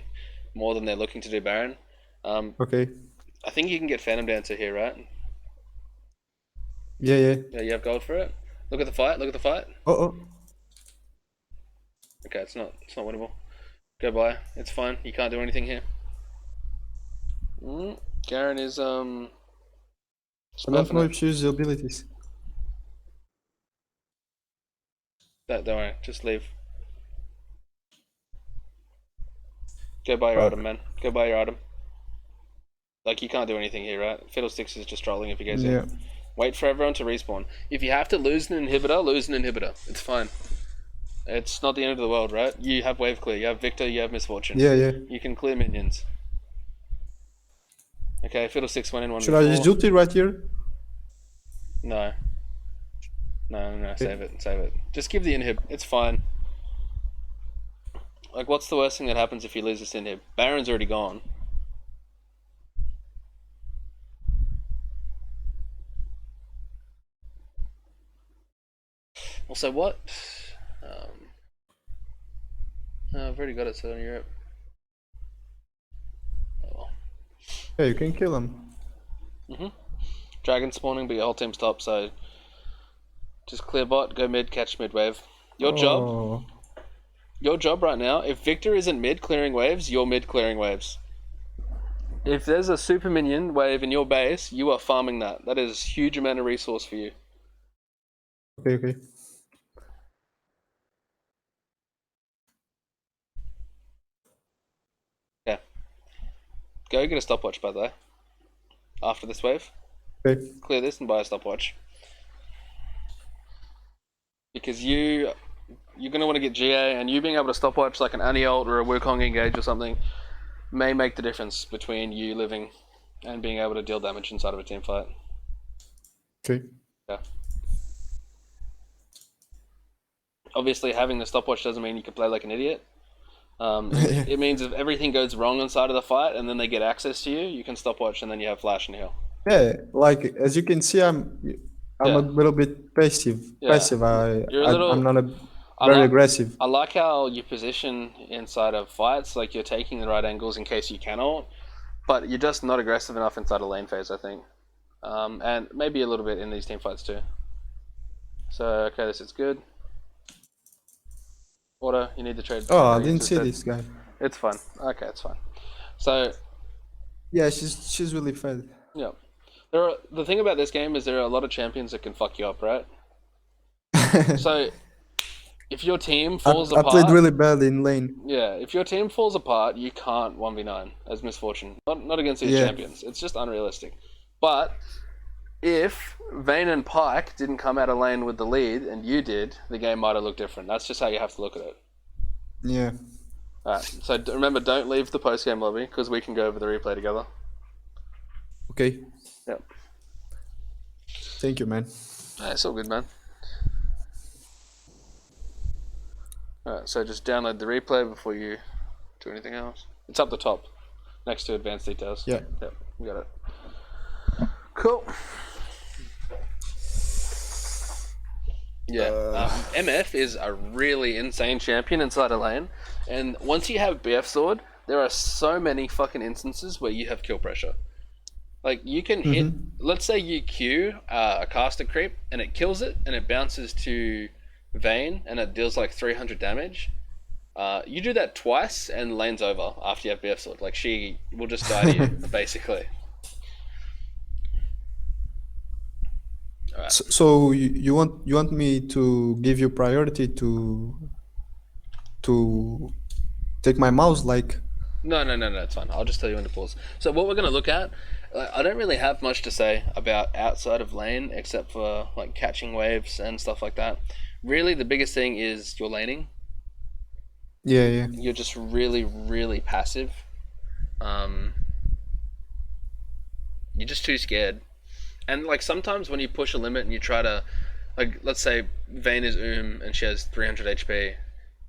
more than they're looking to do Baron. Okay. I think you can get Phantom Dancer here, right? Yeah. Yeah, you have gold for it. Look at the fight. Look at the fight. Oh. Okay, it's not winnable. Go by. It's fine. You can't do anything here. Garen is I don't know if she uses abilities. Don't worry. Just leave. Go buy your item, man. Go buy your item. Like, you can't do anything here, right? Fiddlesticks is just trolling if he goes in. Wait for everyone to respawn. If you have to lose an inhibitor, lose an inhibitor. It's fine. It's not the end of the world, right? You have wave clear. You have Victor, you have Misfortune. Yeah. You can clear minions. Okay, Fiddlesticks went in one Should I use ulti right here? No, save it. Just give the inhib. It's fine. Like, what's the worst thing that happens if you lose this inhib? Baron's already gone. Also, what? I've already got it set on Europe. Oh well. Yeah, you can kill him. Dragon spawning, but your whole team's top, so just clear bot, go mid, catch mid wave. Your job right now, if Victor isn't mid clearing waves, you're mid clearing waves. If there's a super minion wave in your base, you are farming that. That is a huge amount of resource for you. Okay. Yeah. Go get a stopwatch, by the way. After this wave. Okay. Clear this and buy a stopwatch. Because you're going to want to get GA, and you being able to stopwatch like an Annie ult or a Wukong engage or something may make the difference between you living and being able to deal damage inside of a team fight. Okay. Yeah. Obviously, having the stopwatch doesn't mean you can play like an idiot. It means if everything goes wrong inside of the fight and then they get access to you, you can stopwatch and then you have flash and heal. Yeah, like as you can see, I'm a little bit passive. Yeah. I'm not very aggressive. I like how you position inside of fights, like you're taking the right angles in case you can ult. but you're just not aggressive enough inside a lane phase, I think. And maybe a little bit in these team fights too. So, okay, this is good. Auto, you need to trade. Oh, I didn't see this guy. It's fine. Okay, it's fine. So, yeah, she's really fed. Yeah. The thing about this game is there are a lot of champions that can fuck you up, right? So, if your team falls apart... I played really bad in lane. Yeah, if your team falls apart, you can't 1v9 as Misfortune. Not against these champions. It's just unrealistic. But, if Vayne and Pyke didn't come out of lane with the lead, and you did, the game might have looked different. That's just how you have to look at it. Yeah. Alright, so remember, don't leave the post-game lobby, because we can go over the replay together. Okay. Yep. Thank you, man. It's all good, man. Alright, so just download the replay before you do anything else. It's up the top, next to advanced details. Yeah. Yep, we got it. Cool. Yeah, MF is a really insane champion inside a lane, and once you have BF Sword, there are so many fucking instances where you have kill pressure. Like, you can hit, let's say you Q a caster creep, and it kills it, and it bounces to Vayne, and it deals like 300 damage. You do that twice, and lane's over after you have BF Sword. Like, she will just die to you, basically. Right. So you want me to give you priority to take my mouse, like? No, it's fine. I'll just tell you when to pause. So what we're going to look at, I don't really have much to say about outside of lane, except for like catching waves and stuff like that. Really, the biggest thing is your laning. Yeah. You're just really, really passive. You're just too scared. And like sometimes when you push a limit and you try to, like, let's say Vayne is and she has 300 HP,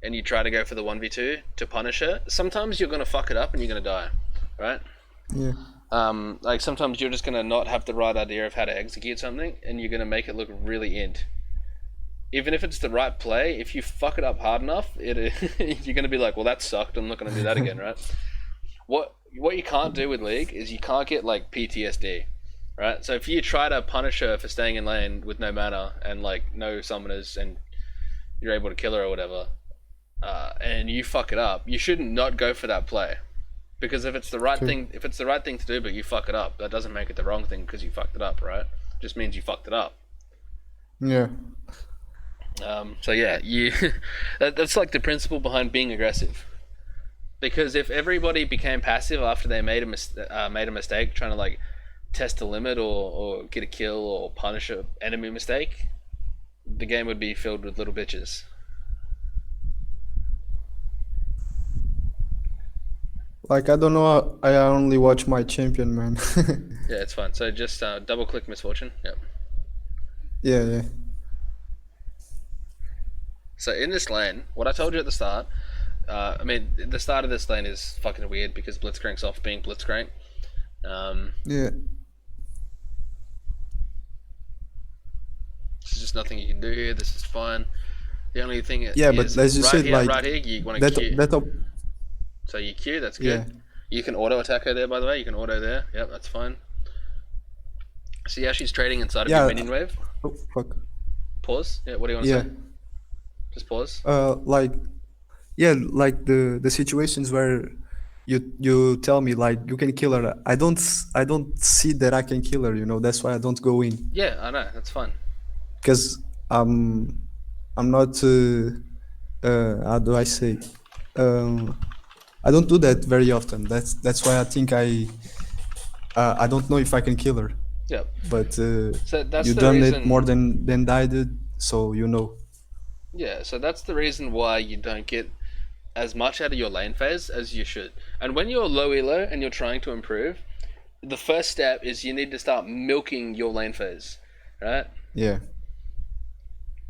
and you try to go for the 1v2 to punish her, sometimes you're going to fuck it up and you're going to die, right? Yeah. Like sometimes you're just going to not have the right idea of how to execute something, and you're going to make it look really int. Even if it's the right play, if you fuck it up hard enough, you're going to be like, well, that sucked, I'm not going to do that again, right? What you can't do with League is you can't get like PTSD. Right, so if you try to punish her for staying in lane with no mana and like no summoners, and you're able to kill her or whatever, and you fuck it up, you shouldn't not go for that play, because if it's the right thing, to do, but you fuck it up, that doesn't make it the wrong thing because you fucked it up, right? It just means you fucked it up. Yeah. So yeah, that's like the principle behind being aggressive. Because if everybody became passive after they made a mistake, trying to like test a limit or get a kill or punish an enemy mistake, the game would be filled with little bitches. Like, I don't know, I only watch my champion, man. Yeah, it's fine. So just double click Misfortune. Yep. Yeah. So in this lane, what I told you at the start, I mean, the start of this lane is fucking weird because Blitzcrank's off being Blitzcrank. Yeah. There's just nothing you can do here. This is fine. The only thing is, but as you said, like, right here, you want to Q. So you Q, that's good. Yeah. You can auto attack her there, by the way. You can auto there. Yep, that's fine. See how she's trading inside of your minion wave? Oh, fuck. Pause. Yeah, what do you want to say? Just pause. Like the situations where you tell me like you can kill her. I don't see that I can kill her. That's why I don't go in. Yeah, I know. That's fine. Because I'm not. How do I say? I don't do that very often. That's why I think I don't know if I can kill her. Yeah. But so that's you done it more than I did, so you know. Yeah, so that's the reason why you don't get as much out of your lane phase as you should. And when you're low elo and you're trying to improve, the first step is you need to start milking your lane phase, right? Yeah.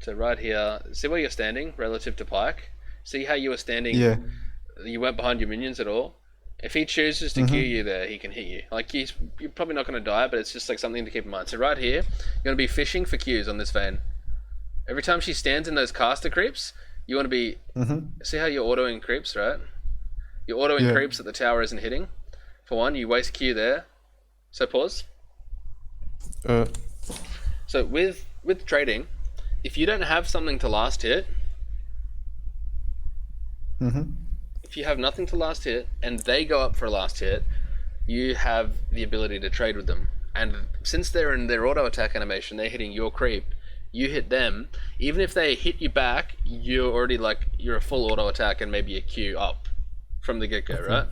So right here, see where you're standing relative to Pyke? See how you were standing? Yeah. You weren't behind your minions at all? If he chooses to Q you there, he can hit you. Like, you're probably not going to die, but it's just like something to keep in mind. So right here, you're going to be fishing for Qs on this Vayne. Every time she stands in those caster creeps, you want to be... See how you're autoing creeps, right? You're autoing creeps that the tower isn't hitting. For one, you waste Q there. So pause. Uh, So with trading, if you don't have something to last hit, if you have nothing to last hit and they go up for a last hit, you have the ability to trade with them. And since they're in their auto attack animation, they're hitting your creep, you hit them. Even if they hit you back, you're already like, you're a full auto attack and maybe a Q up from the get-go, right?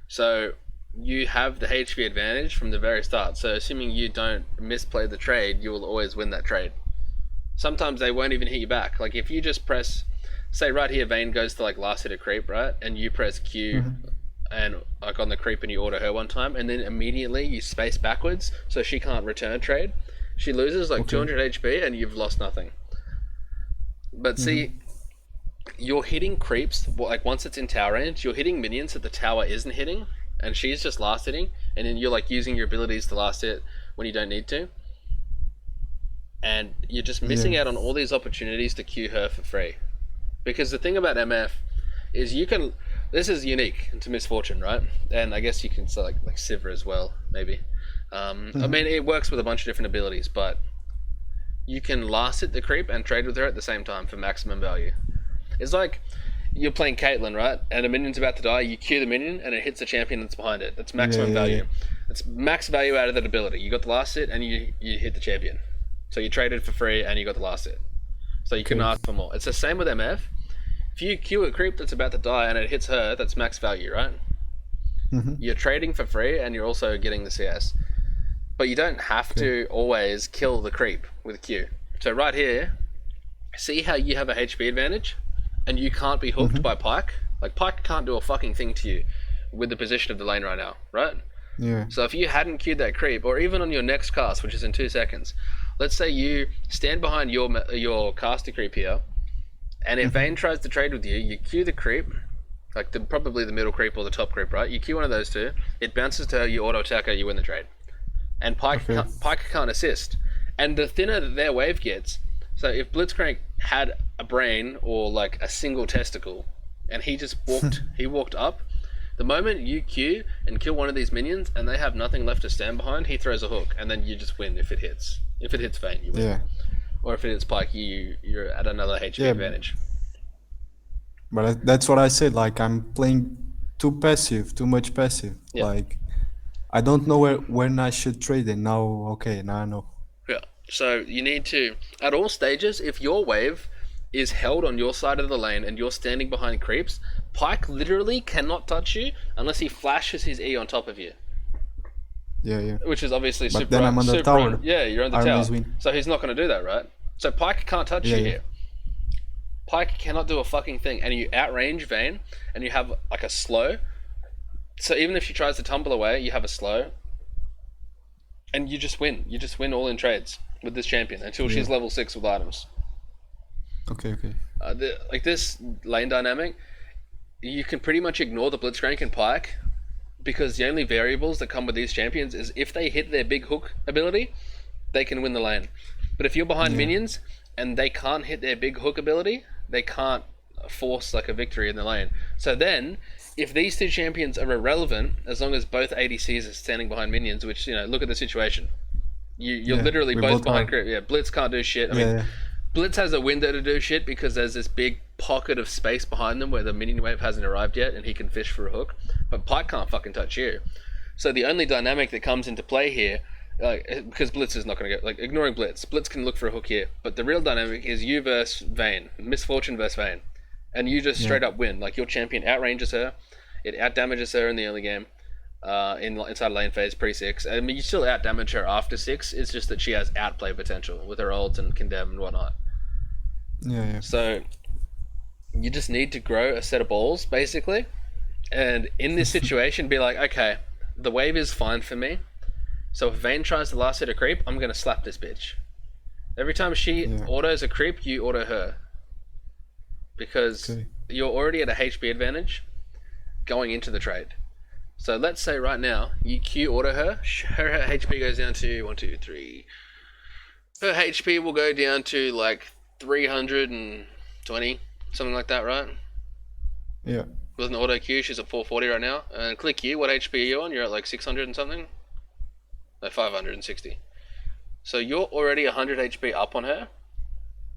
So you have the HP advantage from the very start. So assuming you don't misplay the trade, you will always win that trade. Sometimes they won't even hit you back. Like if you just press, say right here, Vayne goes to like last hit a creep, right? And you press Q and like on the creep and you auto her one time, and then immediately you space backwards so she can't return trade. She loses like 200 HP and you've lost nothing. But see, you're hitting creeps, like once it's in tower range, you're hitting minions that the tower isn't hitting, and she's just last hitting, and then you're like using your abilities to last hit when you don't need to. And you're just missing out on all these opportunities to Q her for free. Because the thing about MF is you can, this is unique to Misfortune, right? And I guess you can say like Sivir as well, maybe. I mean, it works with a bunch of different abilities, but you can last hit the creep and trade with her at the same time for maximum value. It's like you're playing Caitlyn, right? And a minion's about to die, you Q the minion and it hits the champion that's behind it. That's maximum value. It's max value out of that ability. You got the last hit and you hit the champion. So you traded for free and you got the last hit. So you can ask for more. It's the same with MF. If you Q a creep that's about to die and it hits her, that's max value, right? You're trading for free and you're also getting the CS. But you don't have to always kill the creep with Q. So right here, see how you have a HP advantage and you can't be hooked by Pyke? Like Pyke can't do a fucking thing to you with the position of the lane right now, right? Yeah. So if you hadn't queued that creep, or even on your next cast, which is in 2 seconds, let's say you stand behind your caster creep here, and if Vayne tries to trade with you, you queue the creep, like probably the middle creep or the top creep, right? You queue one of those two, it bounces to her, you auto attack her, you win the trade. And Pyke can't assist. And the thinner that their wave gets, so if Blitzcrank had a brain or like a single testicle, and he just walked up, the moment you Q and kill one of these minions and they have nothing left to stand behind, he throws a hook and then you just win if it hits. If it hits Vayne, you win. Or if it hits Pyke, you're at another HP advantage. But that's what I said, like I'm playing too much passive. Like I don't know when I should trade it. Now I know. Yeah. So you need to, at all stages, if your wave is held on your side of the lane and you're standing behind creeps, Pyke literally cannot touch you unless he flashes his E on top of you. Yeah. Which is obviously but super. Then I'm on the tower. Yeah, you're on the tower. So he's not going to do that, right? So Pyke can't touch you here. Pyke cannot do a fucking thing, and you outrange Vayne, and you have like a slow. So even if she tries to tumble away, you have a slow, and you just win. You just win all in trades with this champion until she's level 6 with items. Okay. Like this lane dynamic, you can pretty much ignore the Blitzcrank and Pyke, because the only variables that come with these champions is if they hit their big hook ability, they can win the lane. But if you're behind minions and they can't hit their big hook ability, they can't force like a victory in the lane. So then, if these two champions are irrelevant, as long as both ADCs are standing behind minions, which, you know, look at the situation. You're literally both behind creep. Yeah, Blitz can't do shit. I mean, Blitz has a window to do shit because there's this big pocket of space behind them where the minion wave hasn't arrived yet and he can fish for a hook. But Pyke can't fucking touch you. So the only dynamic that comes into play here, because Blitz is not going to go, like, ignoring Blitz can look for a hook here, but the real dynamic is you versus Vayne, Misfortune versus Vayne, and you just straight up win. Like, your champion outranges her, it outdamages her in the early game, inside lane phase pre-6. I mean, you still outdamage her after 6, it's just that she has outplay potential with her ult and condemn and whatnot. Yeah. So you just need to grow a set of balls, basically, and in this situation be like, okay, the wave is fine for me. So if Vayne tries to last hit a creep, I'm going to slap this bitch. Every time she autos a creep, you auto her. Because you're already at a HP advantage going into the trade. So let's say right now, you Q auto her, her HP goes down to 1, 2, 3. Her HP will go down to like 320, something like that, right? Yeah. With an auto Q, she's at 440 right now. And click you, what HP are you on? You're at like 600 and something? No, 560. So you're already 100 HP up on her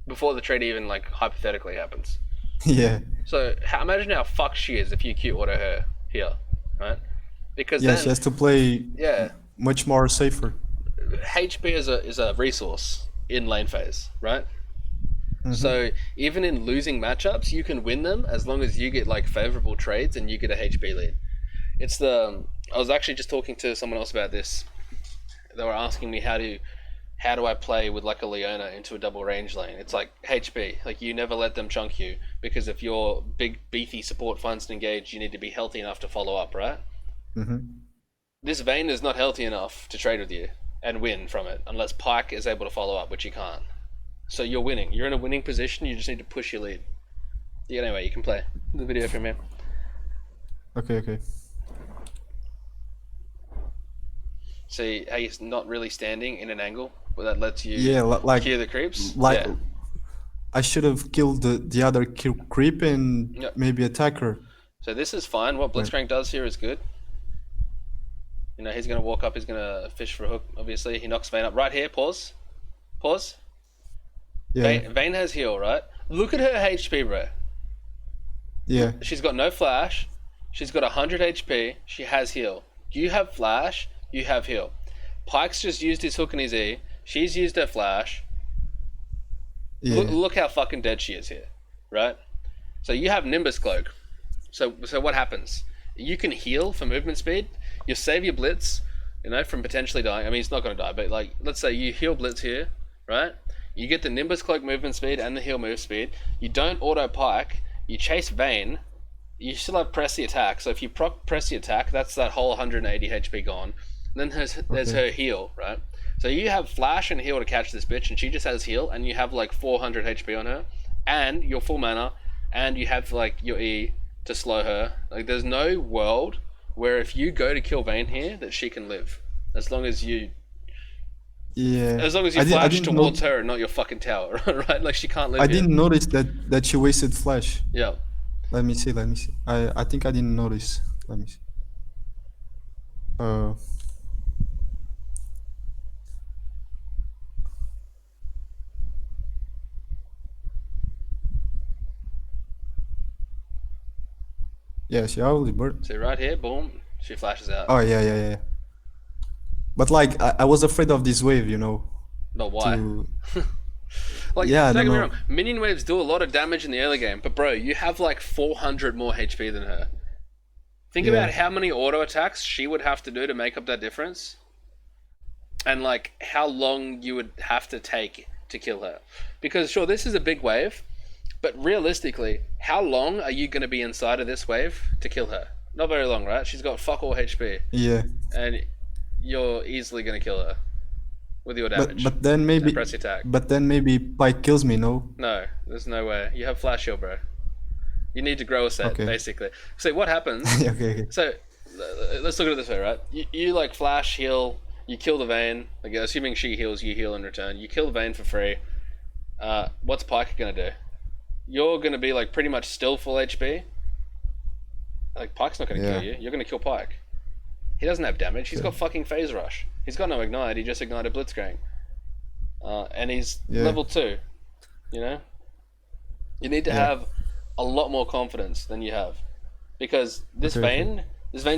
before the trade even like hypothetically happens. Yeah. So imagine how fucked she is if you Q auto her here, right? Because Yeah, then, she has to play yeah, much more safer. HP is a resource in lane phase, right? So even in losing matchups, you can win them as long as you get like favorable trades and you get a HP lead. It's the I was actually just talking to someone else about this. They were asking me how do I play with like a Leona into a double range lane? It's like HP, like you never let them chunk you because if your big beefy support finds an engage, you need to be healthy enough to follow up, right? This Vayne is not healthy enough to trade with you and win from it unless Pyke is able to follow up, which he can't. So you're winning. You're in a winning position. You just need to push your lead. Yeah, anyway, you can play the video from here. Okay. See how you're not really standing in an angle where that lets you like clear the creeps? like Yeah. I should have killed the other creep and Yep. maybe attack her. So this is fine. What Blitzcrank does here is good. You know, he's going to walk up. He's going to fish for a hook, obviously. He knocks Vayne up. Right here, pause. Yeah. Vayne has heal, right? Look at her HP, bro. Yeah. She's got no flash. She's got 100 HP. She has heal. You have flash. You have heal. Pyke's just used his hook and his E. She's used her flash. Yeah. Look how fucking dead she is here, right? So you have Nimbus Cloak. So what happens? You can heal for movement speed. You save your Blitz, you know, from potentially dying. I mean, he's not going to die, but like, let's say you heal Blitz here, right? You get the Nimbus Cloak movement speed and the heal move speed. You don't auto Pyke. You chase Vayne. You still have press the attack. So if you press the attack, that's that whole 180 HP gone. And then there's her heal, right? So you have flash and heal to catch this bitch, and she just has heal, and you have like 400 HP on her, and your full mana, and you have like your E to slow her. Like there's no world where if you go to kill Vayne here that she can live, as long as you flash towards her and not your fucking tower, right? Like she can't live. I didn't notice that she wasted flash. Yeah. Let me see. I think I didn't notice. Let me see. Yeah, she always burnt. See right here, boom, she flashes out. Oh yeah. But like I was afraid of this wave, you know. But why? Like, yeah, don't get me wrong, minion waves do a lot of damage in the early game, but bro, you have like 400 more HP than her. Think about how many auto attacks she would have to do to make up that difference. And like how long you would have to take to kill her. Because sure, this is a big wave, but realistically, how long are you going to be inside of this wave to kill her? Not very long, right? She's got fuck all HP. Yeah. And you're easily going to kill her with your damage. But then maybe press the attack. But then maybe Pyke kills me, no? No, there's no way. You have flash heal, bro. You need to grow a set, basically. So what happens? Okay. So let's look at it this way, right? You like flash heal. You kill the Vayne. Like assuming she heals, you heal in return. You kill the Vayne for free. What's Pyke gonna do? You're gonna be like pretty much still full HP. Like Pyke's not gonna kill you. You're gonna kill Pyke. He doesn't have damage. He's got fucking phase rush. He's got no ignite. He just ignited Blitzcrank. And he's level 2. You know? You need to have a lot more confidence than you have. Because this Vayne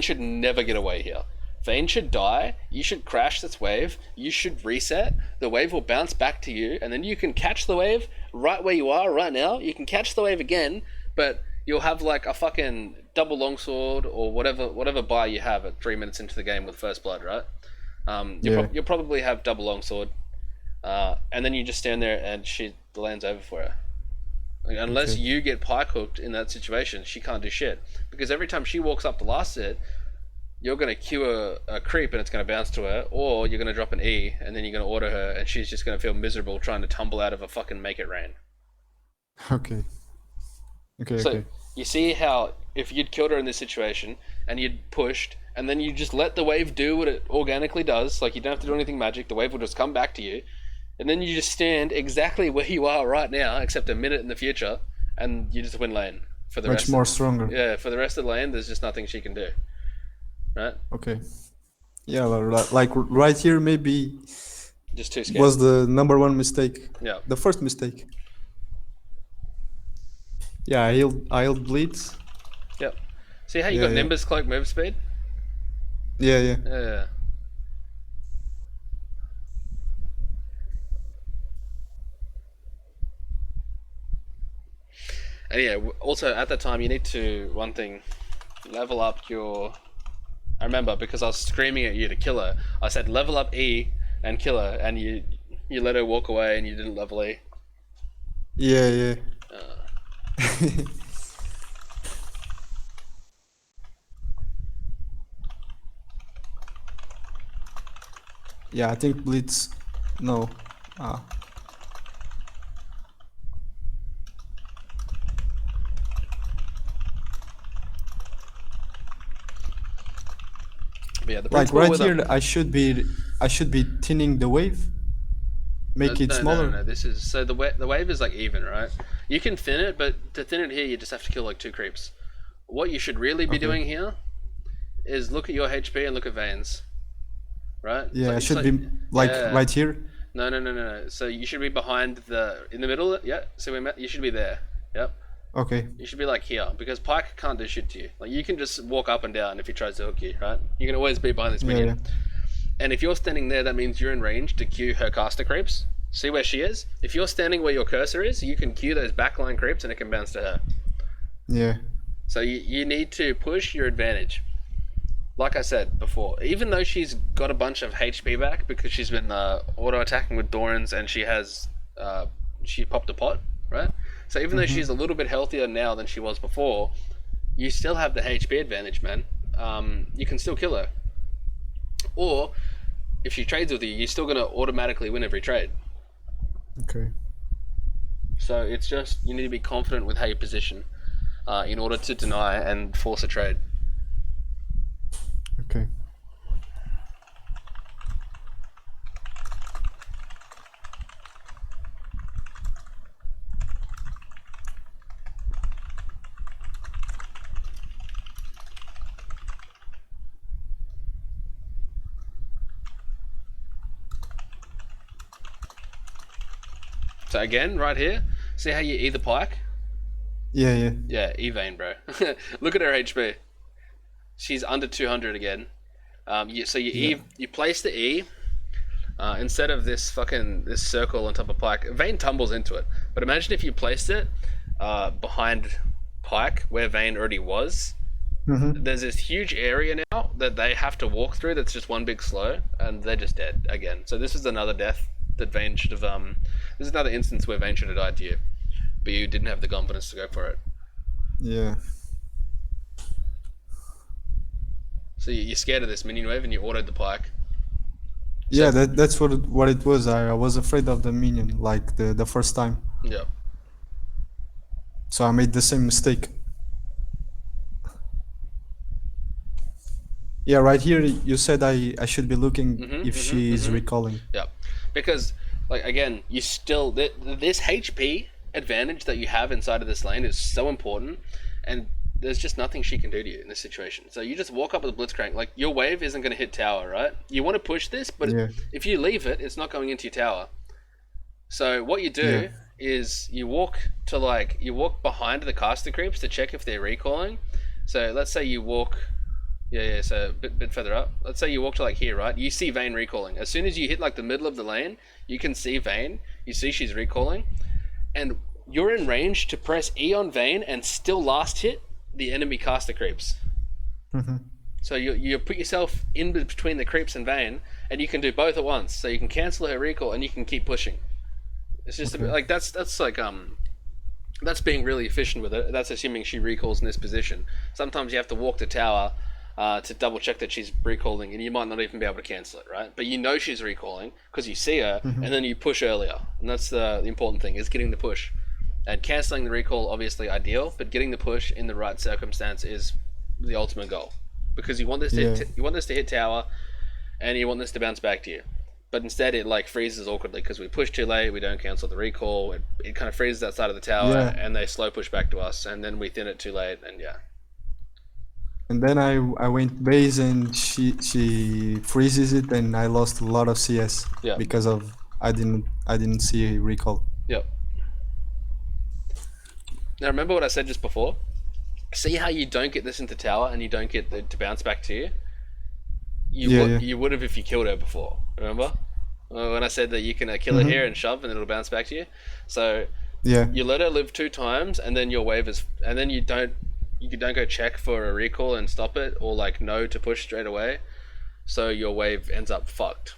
should never get away here. Vayne should die. You should crash this wave. You should reset. The wave will bounce back to you. And then you can catch the wave right where you are right now. You can catch the wave again. But you'll have like a fucking double longsword or whatever buy you have at 3 minutes into the game with first blood, right? You'll probably have double longsword, and then you just stand there and the land's over for her. Like, unless you get Pyke hooked in that situation, she can't do shit. Because every time she walks up the last set, you're going to queue a creep and it's going to bounce to her, or you're going to drop an E and then you're going to order her and she's just going to feel miserable trying to tumble out of a fucking make it rain. Okay. So you see how if you'd killed her in this situation and you'd pushed and then you just let the wave do what it organically does, like you don't have to do anything magic, the wave will just come back to you, and then you just stand exactly where you are right now, except a minute in the future, and you just win lane. For the Much rest, more stronger. yeah, for the rest of the lane, there's just nothing she can do, right? Okay. Yeah, like right here maybe Just too scared. was the number one mistake. Yeah. The first mistake. Yeah, I healed bleeds. Yep. See how you Yeah, got yeah. Nimbus cloak move speed? Yeah, yeah. Yeah. And yeah, also at that time you need to one thing, level up your. I remember because I was screaming at you to kill her. I said level up E and kill her, and you let her walk away and you didn't level E. Yeah, yeah. Yeah, I think Blitz. No. Ah. But yeah, the Like principle right with here, I should be thinning the wave, make it smaller. no. This is so the wave is like even, right? You can thin it, but to thin it here, you just have to kill like 2 creeps. What you should really be Okay. doing here is look at your HP and look at Vayne's, right? Yeah, I It's should be like yeah. right here. No. So you should be behind in the middle. Yeah. So you should be there. Yep. Okay. You should be like here because Pike can't do shit to you. Like you can just walk up and down if he tries to hook you, right? You can always be behind this Yeah, minion. yeah. And if you're standing there, that means you're in range to queue her caster creeps. See where she is? If you're standing where your cursor is, you can queue those backline creeps and it can bounce to her. Yeah. So you need to push your advantage. Like I said before, even though she's got a bunch of HP back because she's been auto attacking with Dorans and she popped a pot, right? So even though she's a little bit healthier now than she was before, you still have the HP advantage, man. You can still kill her. Or if she trades with you, you're still gonna automatically win every trade. Okay. So it's just you need to be confident with how you position in order to deny and force a trade. Okay. So again, right here, see how you E the Pike? Yeah, yeah. Yeah, E-Vane, bro. Look at her HP. She's under 200 again. So you place the E instead of this circle on top of Pike. Vayne tumbles into it, but imagine if you placed it behind Pike where Vayne already was. There's this huge area now that they have to walk through. That's just one big slow, and they're just dead again. So this is another death that Vayne should have. This is another instance where Vayne should have died to you, but you didn't have the confidence to go for it. Yeah. So you're scared of this minion wave, and you autoed the Pike. Yeah, that's what it was. I was afraid of the minion like the first time. Yeah. So I made the same mistake. Yeah, right here you said I should be looking if she is recalling. Yeah, because like again, you still this HP advantage that you have inside of this lane is so important, and there's just nothing she can do to you in this situation. So you just walk up with a Blitzcrank. Like your wave isn't going to hit tower, right? You want to push this, but Yeah. if you leave it, it's not going into your tower. So what you do is you walk behind the caster creeps to check if they're recalling. So let's say you walk. Yeah, so a bit further up. Let's say you walk to like here, right? You see Vayne recalling. As soon as you hit like the middle of the lane, you can see Vayne. You see she's recalling. And you're in range to press E on Vayne and still last hit the enemy caster creeps. So you put yourself in between the creeps and Vayne, and you can do both at once. So you can cancel her recall and you can keep pushing. It's just like that's like that's being really efficient with it. That's assuming she recalls in this position. Sometimes you have to walk to tower to double check that she's recalling, and you might not even be able to cancel it, right? But you know she's recalling because you see her, and then you push earlier, and that's the important thing is getting the push. And canceling the recall, obviously ideal, but getting the push in the right circumstance is the ultimate goal because you want this to hit tower, and you want this to bounce back to you. but instead it like freezes awkwardly because we push too late, we don't cancel the recall, it kind of freezes outside of the tower, Yeah. and they slow push back to us, and then we thin it too late, and yeah. And then I went base and she freezes it and I lost a lot of CS Yeah. because of I didn't see recall. Yep. Now remember what I said just before? See how you don't get this into tower and you don't get the to bounce back to you? You would have if you killed her before, remember? When I said that you can kill her here and shove and it'll bounce back to you. So Yeah. you let her live 2 times and then your wave is, and then you don't go check for a recall and stop it, or like no to push straight away, so your wave ends up fucked.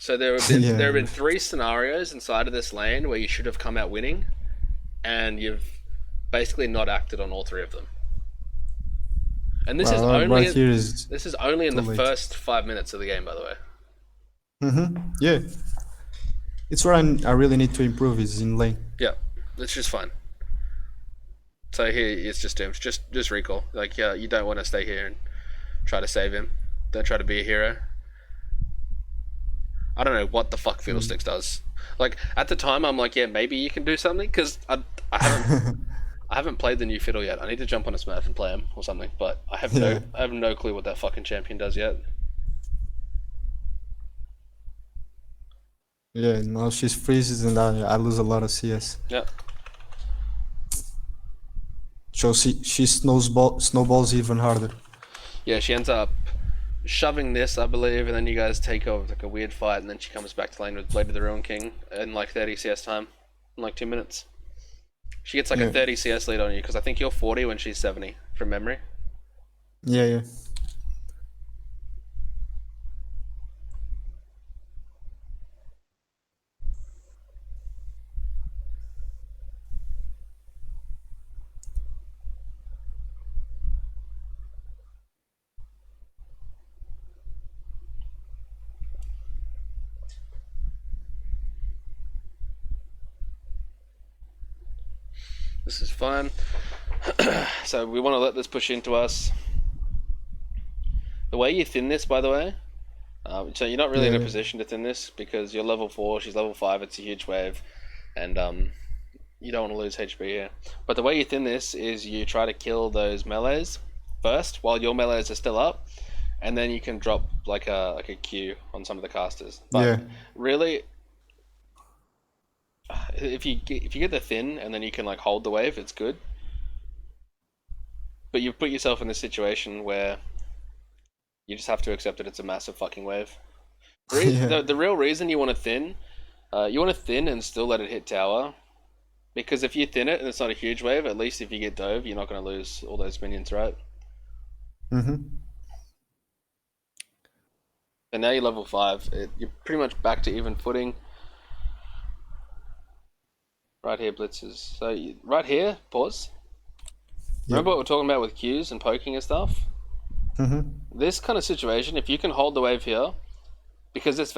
So there have been 3 scenarios inside of this lane where you should have come out winning, and you've basically not acted on all 3 of them. And this is only in the first 5 minutes of the game, by the way. Yeah. It's where I really need to improve is in lane. Yeah, it's just fun. So here it's just doomed. Just recall. Like, yeah, you don't want to stay here and try to save him. Don't try to be a hero. I don't know what the fuck Fiddlesticks does. Like at the time, I'm like, yeah, maybe you can do something, because I haven't played the new Fiddle yet. I need to jump on a Smurf and play him or something. But I have no clue what that fucking champion does yet. Yeah, now she freezes and I lose a lot of CS. Yeah. So she snowballs even harder. Yeah, she ends up shoving this, I believe, and then you guys take over like a weird fight, and then she comes back to lane with Blade of the Ruin King in like 30 CS time, in like 2 minutes. She gets like a 30 CS lead on you, because I think you're 40 when she's 70, from memory. Yeah. This is fine. So we want to let this push into us. The way you thin this, by the way, so you're not really in a position to thin this, because you're level 4, she's level 5, it's a huge wave, and you don't want to lose HP here. But the way you thin this is you try to kill those melees first, while your melees are still up, and then you can drop like a Q on some of the casters. But really, if you get the thin and then you can like hold the wave, it's good. But you've put yourself in this situation where you just have to accept that it's a massive fucking wave. The real reason you want to thin and still let it hit tower, because if you thin it and it's not a huge wave, at least if you get dove, you're not going to lose all those minions, right? And now you're level 5. You're pretty much back to even footing. Right here, blitzes. So right here, pause. Remember what we're talking about with Qs and poking and stuff? This kind of situation, if you can hold the wave here, because this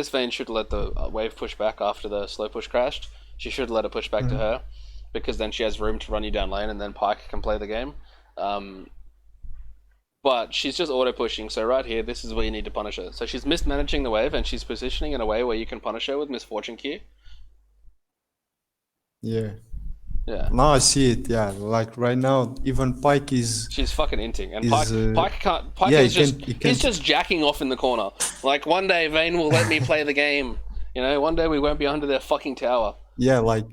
vein should let the wave push back after the slow push crashed. She should let it push back to her, because then she has room to run you down lane, and then Pyke can play the game. But she's just auto pushing, so right here, this is where you need to punish her. So she's mismanaging the wave, and she's positioning in a way where you can punish her with Misfortune Q. Yeah. Yeah. Now I see it. Yeah, like right now, even Pyke is. She's fucking inting, and Pyke can't. Pyke is he's just jacking off in the corner. Like one day, Vayne will let me play the game. You know, one day we won't be under their fucking tower. Yeah, like.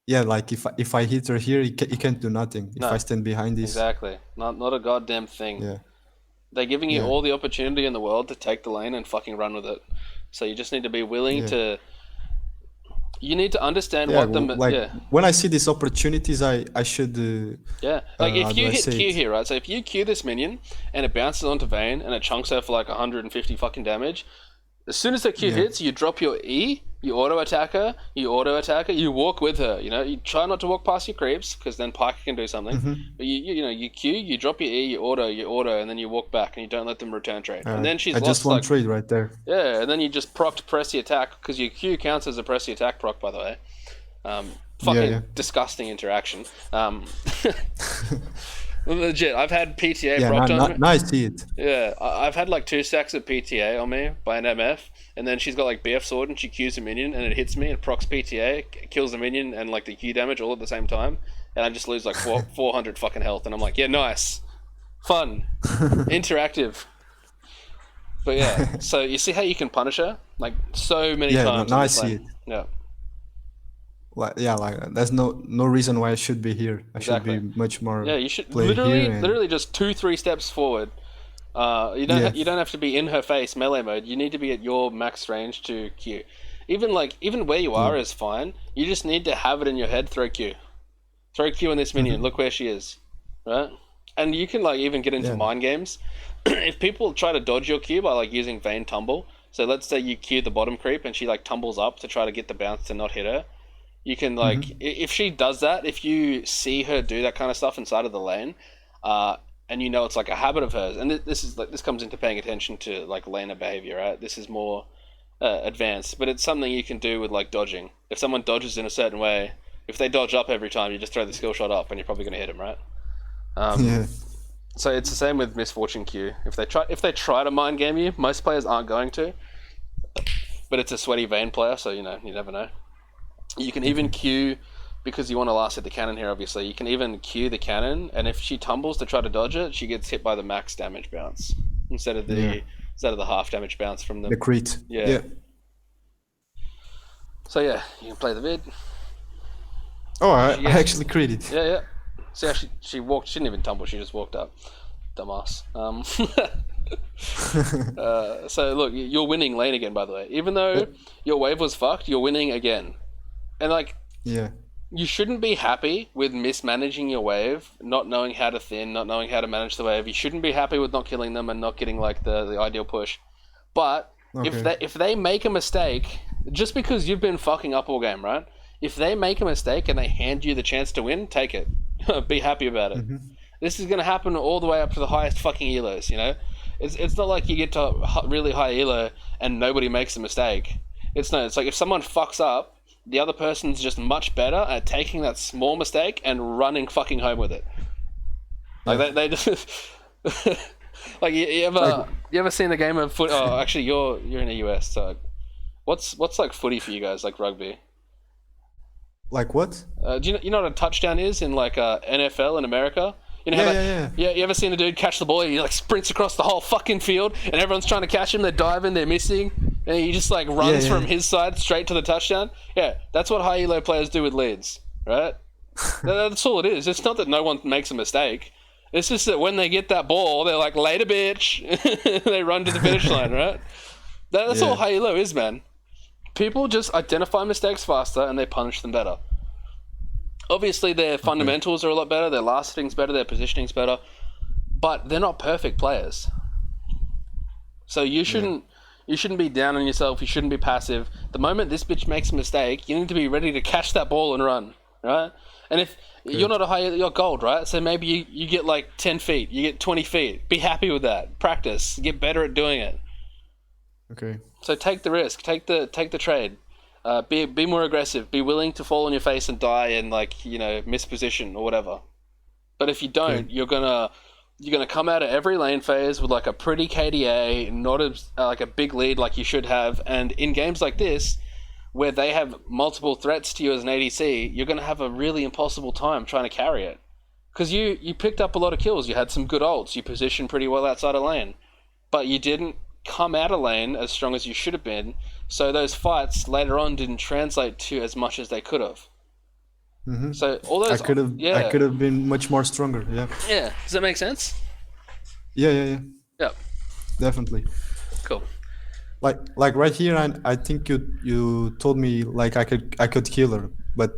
Yeah, like if I hit her here, he can't do nothing. If I stand behind this. Exactly. Not a goddamn thing. Yeah. They're giving you all the opportunity in the world to take the lane and fucking run with it. So you just need to be willing to. You need to understand what the when I see these opportunities, I should. Like if you hit Q here, right? So if you Q this minion and it bounces onto Vayne and it chunks her for like 150 fucking damage, as soon as the Q hits, you drop your E, you auto attack her, you walk with her. You know, you try not to walk past your creeps, because then Pyke can do something. But you Q, you drop your E, you auto, and then you walk back and you don't let them return trade. And then she's lost just one trade right there. Yeah, and then you just proc to press the attack, because your Q counts as a press the attack proc, by the way. Fucking disgusting interaction. Legit, I've had PTA Yeah, procced on me. now I see it. Yeah, I've had like 2 stacks of PTA on me by an MF, and then she's got like BF sword and she Qs a minion and it hits me and procs PTA, kills the minion and like the Q damage all at the same time, and I just lose like 400 fucking health, and I'm like, yeah, nice, fun, interactive. But yeah, so you see how you can punish her like so many Yeah, times. now in I this see lane. it. Yeah, Like, yeah, like there's no reason why I should be here. I should be exactly. much more Yeah, you should play here literally and just 2-3 steps forward. yeah, You don't have to be in her face melee mode. You need to be at your max range to Q. Even where you yeah. are is fine. You just need to have it in your head. Throw Q on this minion. Look where she is, right? And you can like even get into Yeah. mind games. If people try to dodge your Q by like using Vayne Tumble, so let's say you Q the bottom creep and she like tumbles up to try to get the bounce to not hit her. You can like if she does that, if you see her do that kind of stuff inside of the lane, and you know it's like a habit of hers, and this comes into paying attention to like laner behavior, right? This is more advanced, but it's something you can do with like dodging. If someone dodges in a certain way, if they dodge up every time, you just throw the skill shot up, and you're probably going to hit them, right? Yeah. So it's the same with Misfortune Q. If they try to mind game you, most players aren't going to, but it's a sweaty Vayne player, so you never know. You can even Q, because you want to last hit the cannon here, obviously. You can even Q the cannon, and if she tumbles to try to dodge it, she gets hit by the max damage bounce instead of the half damage bounce from The the. crit. Yeah. Yeah. So yeah, you can play the vid. Oh, I Yeah. actually crit it. Yeah. See how she walked. She didn't even tumble. She just walked up. Dumbass. So look, you're winning lane again. By the way, even though your wave was fucked, you're winning again. And like, Yeah. you shouldn't be happy with mismanaging your wave, not knowing how to thin, not knowing how to manage the wave. You shouldn't be happy with not killing them and not getting like the ideal push. But Okay. if they make a mistake, just because you've been fucking up all game, right? If they make a mistake and they hand you the chance to win, take it. Be happy about it. This is gonna happen all the way up to the highest fucking elos. It's not like you get to really high elo and nobody makes a mistake. It's like if someone fucks up, the other person's just much better at taking that small mistake and running fucking home with it. Like they just like you ever seen a game of foot? Oh, actually, you're in the US, so what's like footy for you guys, like rugby? Like what? Do you know what a touchdown is in like NFL in America? You know how Yeah. you ever seen a dude catch the ball? He like sprints across the whole fucking field, and everyone's trying to catch him. They're diving, they're missing, and he just like runs Yeah. from his side straight to the touchdown. Yeah, that's what high elo players do with leads, right? That's all it is. It's not that no one makes a mistake. It's just that when they get that ball, they're like, later, bitch. They run to the finish line, right? That's all high elo is, man. People just identify mistakes faster and they punish them better. Obviously, their fundamentals are a lot better, their last hitting's better, their positioning's better, but they're not perfect players. So you shouldn't be down on yourself. You shouldn't be passive. The moment this bitch makes a mistake, you need to be ready to catch that ball and run, right? And if you're not a high, you're gold, right? So maybe you get like 10 feet, you get 20 feet. Be happy with that. Practice. Get better at doing it. Okay. So take the risk. Take the trade. Be more aggressive. Be willing to fall on your face and die and miss position or whatever. But if you don't, you're gonna come out of every lane phase with like a pretty KDA, not like a big lead like you should have. And in games like this, where they have multiple threats to you as an ADC, you're gonna have a really impossible time trying to carry it. Because you picked up a lot of kills. You had some good ults. You positioned pretty well outside of lane, but you didn't come out of lane as strong as you should have been. So those fights later on didn't translate to as much as they could have. So all those I could have been much more stronger. Yeah. Yeah. Does that make sense? Yeah. Yeah. Definitely. Cool. Like right here, I think you told me like I could kill her, but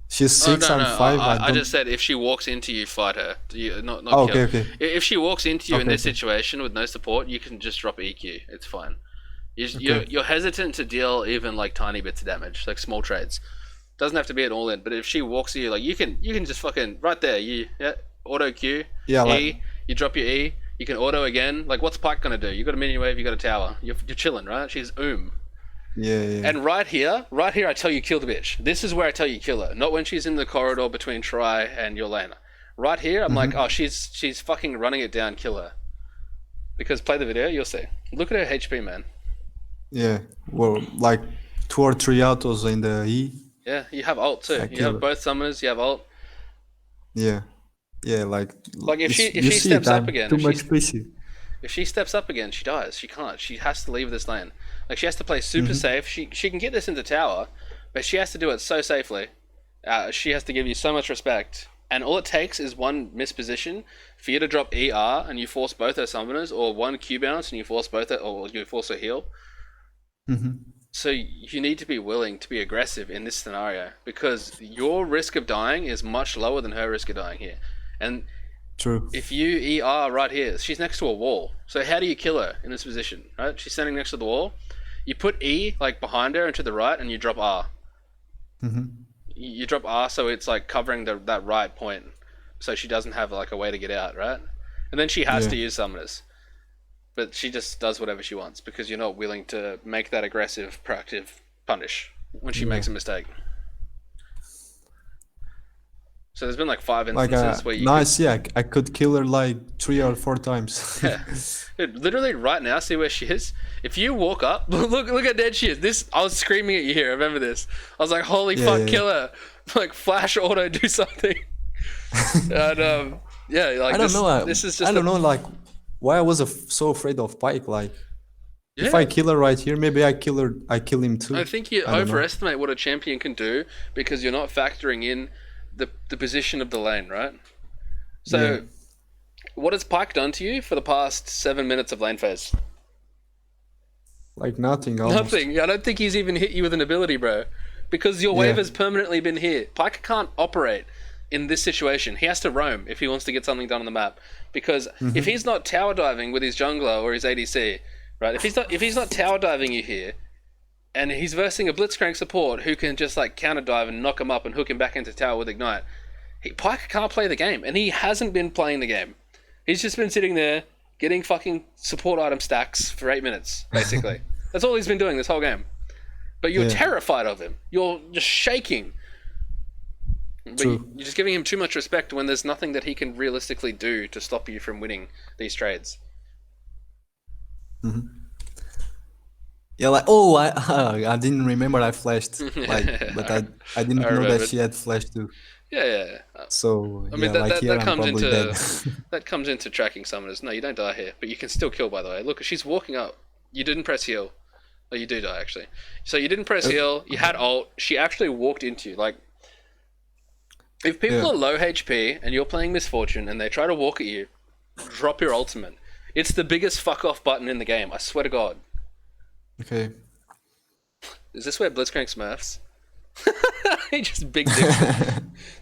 she's 6, I'm 5. I just said if she walks into you, fight her. Not Oh, kill. okay. If she walks into you in Okay, this situation with no support, you can just drop EQ. It's fine. Okay. You're hesitant to deal even like tiny bits of damage, like small trades. Doesn't have to be an all in, but if she walks you, like you can just fucking right there. Auto Q, Yeah, E. You drop your E. You can auto again. Like what's Pike gonna do? You got a minion wave. You got a tower. You're chilling, right? She's Yeah. And right here, I tell you kill the bitch. This is where I tell you kill her, not when she's in the corridor between Try and your laner. Right here, I'm like, Mm-hmm. oh, she's fucking running it down, kill her. Because play the video, you'll see. Look at her HP, man. Yeah. Well, like 2 or 3 autos in the E. Yeah, you have ult too. I You have kill it. both summoners, you have ult. Yeah. Yeah. Like Like if she it's if you she see it. steps up I'm again, too much PC. if she steps up again, she dies. She can't. She has to leave this lane. Like she has to play super Mm-hmm. safe. She can get this into tower, but she has to do it so safely. She has to give you so much respect. And all it takes is one misposition for you to drop ER and you force both her summoners, or one Q bounce and you force both her, or you force her heal. Mm-hmm. So you need to be willing to be aggressive in this scenario because your risk of dying is much lower than her risk of dying here. And True. if you ER right here, she's next to a wall. So how do you kill her in this position? Right? She's standing next to the wall. You put E like behind her and to the right, and you drop R. Mm-hmm. You drop R so it's like covering that right point, so she doesn't have like a way to get out, right? And then she has Yeah. to use summoners, but she just does whatever she wants because you're not willing to make that aggressive, proactive punish when she Yeah. makes a mistake. So there's been like 5 Like instances where you now I could, see I could kill her like 3 or 4 times. yeah, dude, literally right now, see where she is. If you walk up, look how dead she is. This I was screaming at you here. Remember this? I was like, holy Yeah, fuck, yeah, kill her! Like flash auto, do something. And yeah, like I don't know. this is I just don't know like why I was so afraid of Pike. Like if I yeah. kill her right here, maybe I kill her. I kill him I too. think you I don't know. overestimate what a champion can do because you're not factoring in the position of the lane, right? Yeah. So what has Pike done to you for the past 7 minutes of lane phase? Like nothing almost. Nothing. I don't think he's even hit you with an ability, bro. Because your wave Yeah. has permanently been here. Pike can't operate in this situation. He has to roam if he wants to get something done on the map. Because if he's not tower diving with his jungler or his ADC, right? If he's not tower diving you here, and he's versing a Blitzcrank support who can just like counter dive and knock him up and hook him back into tower with Ignite, Pike can't play the game, and he hasn't been playing the game. He's just been sitting there getting fucking support item stacks for 8 minutes, basically. That's all he's been doing this whole game. But you're Yeah. terrified of him. You're just shaking. But True. you're just giving him too much respect when there's nothing that he can realistically do to stop you from winning these trades. Yeah. Like I didn't remember I flashed. Like, but I didn't I know that remembered. she had flashed too. Yeah. So I yeah, mean that, like that, here that I'm comes probably dead. into that comes into tracking summoners. No, you don't die here, but you can still kill. By the way, look, she's walking up. You didn't press heal. Oh, you do die actually. So you didn't press heal. You had ult. She actually walked into you. Like, if people Yeah. are low HP and you're playing Misfortune and they try to walk at you, drop your ultimate. It's the biggest fuck off button in the game. I swear to God. Okay. Is this where Blitzcrank smurfs? He just big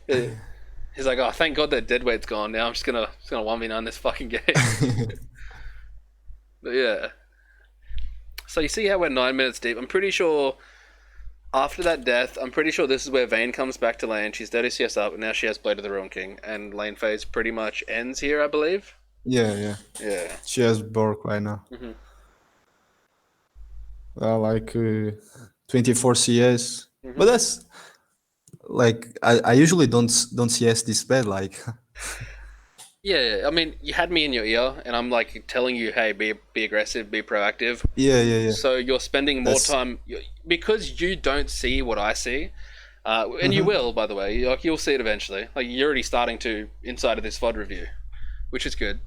dick. He's like, oh, thank God that deadweight's gone. Now I'm just gonna 1v9 this fucking game. But yeah. So you see how we're 9 minutes deep. I'm pretty sure after that death, I'm pretty sure this is where Vayne comes back to lane. She's 30 CS up, and now she has Blade of the Ruin King, and lane phase pretty much ends here, I believe. Yeah, yeah. Yeah. She has Bork right now. Like 24 CS. But that's like I usually don't CS this bad. Like Yeah, I mean, you had me in your ear, and I'm like telling you, hey, be aggressive, be proactive. yeah. So you're spending more That's- time because you don't see what I see, and you will, by the way. Like you'll see it eventually. Like you're already starting to inside of this VOD review, which is good.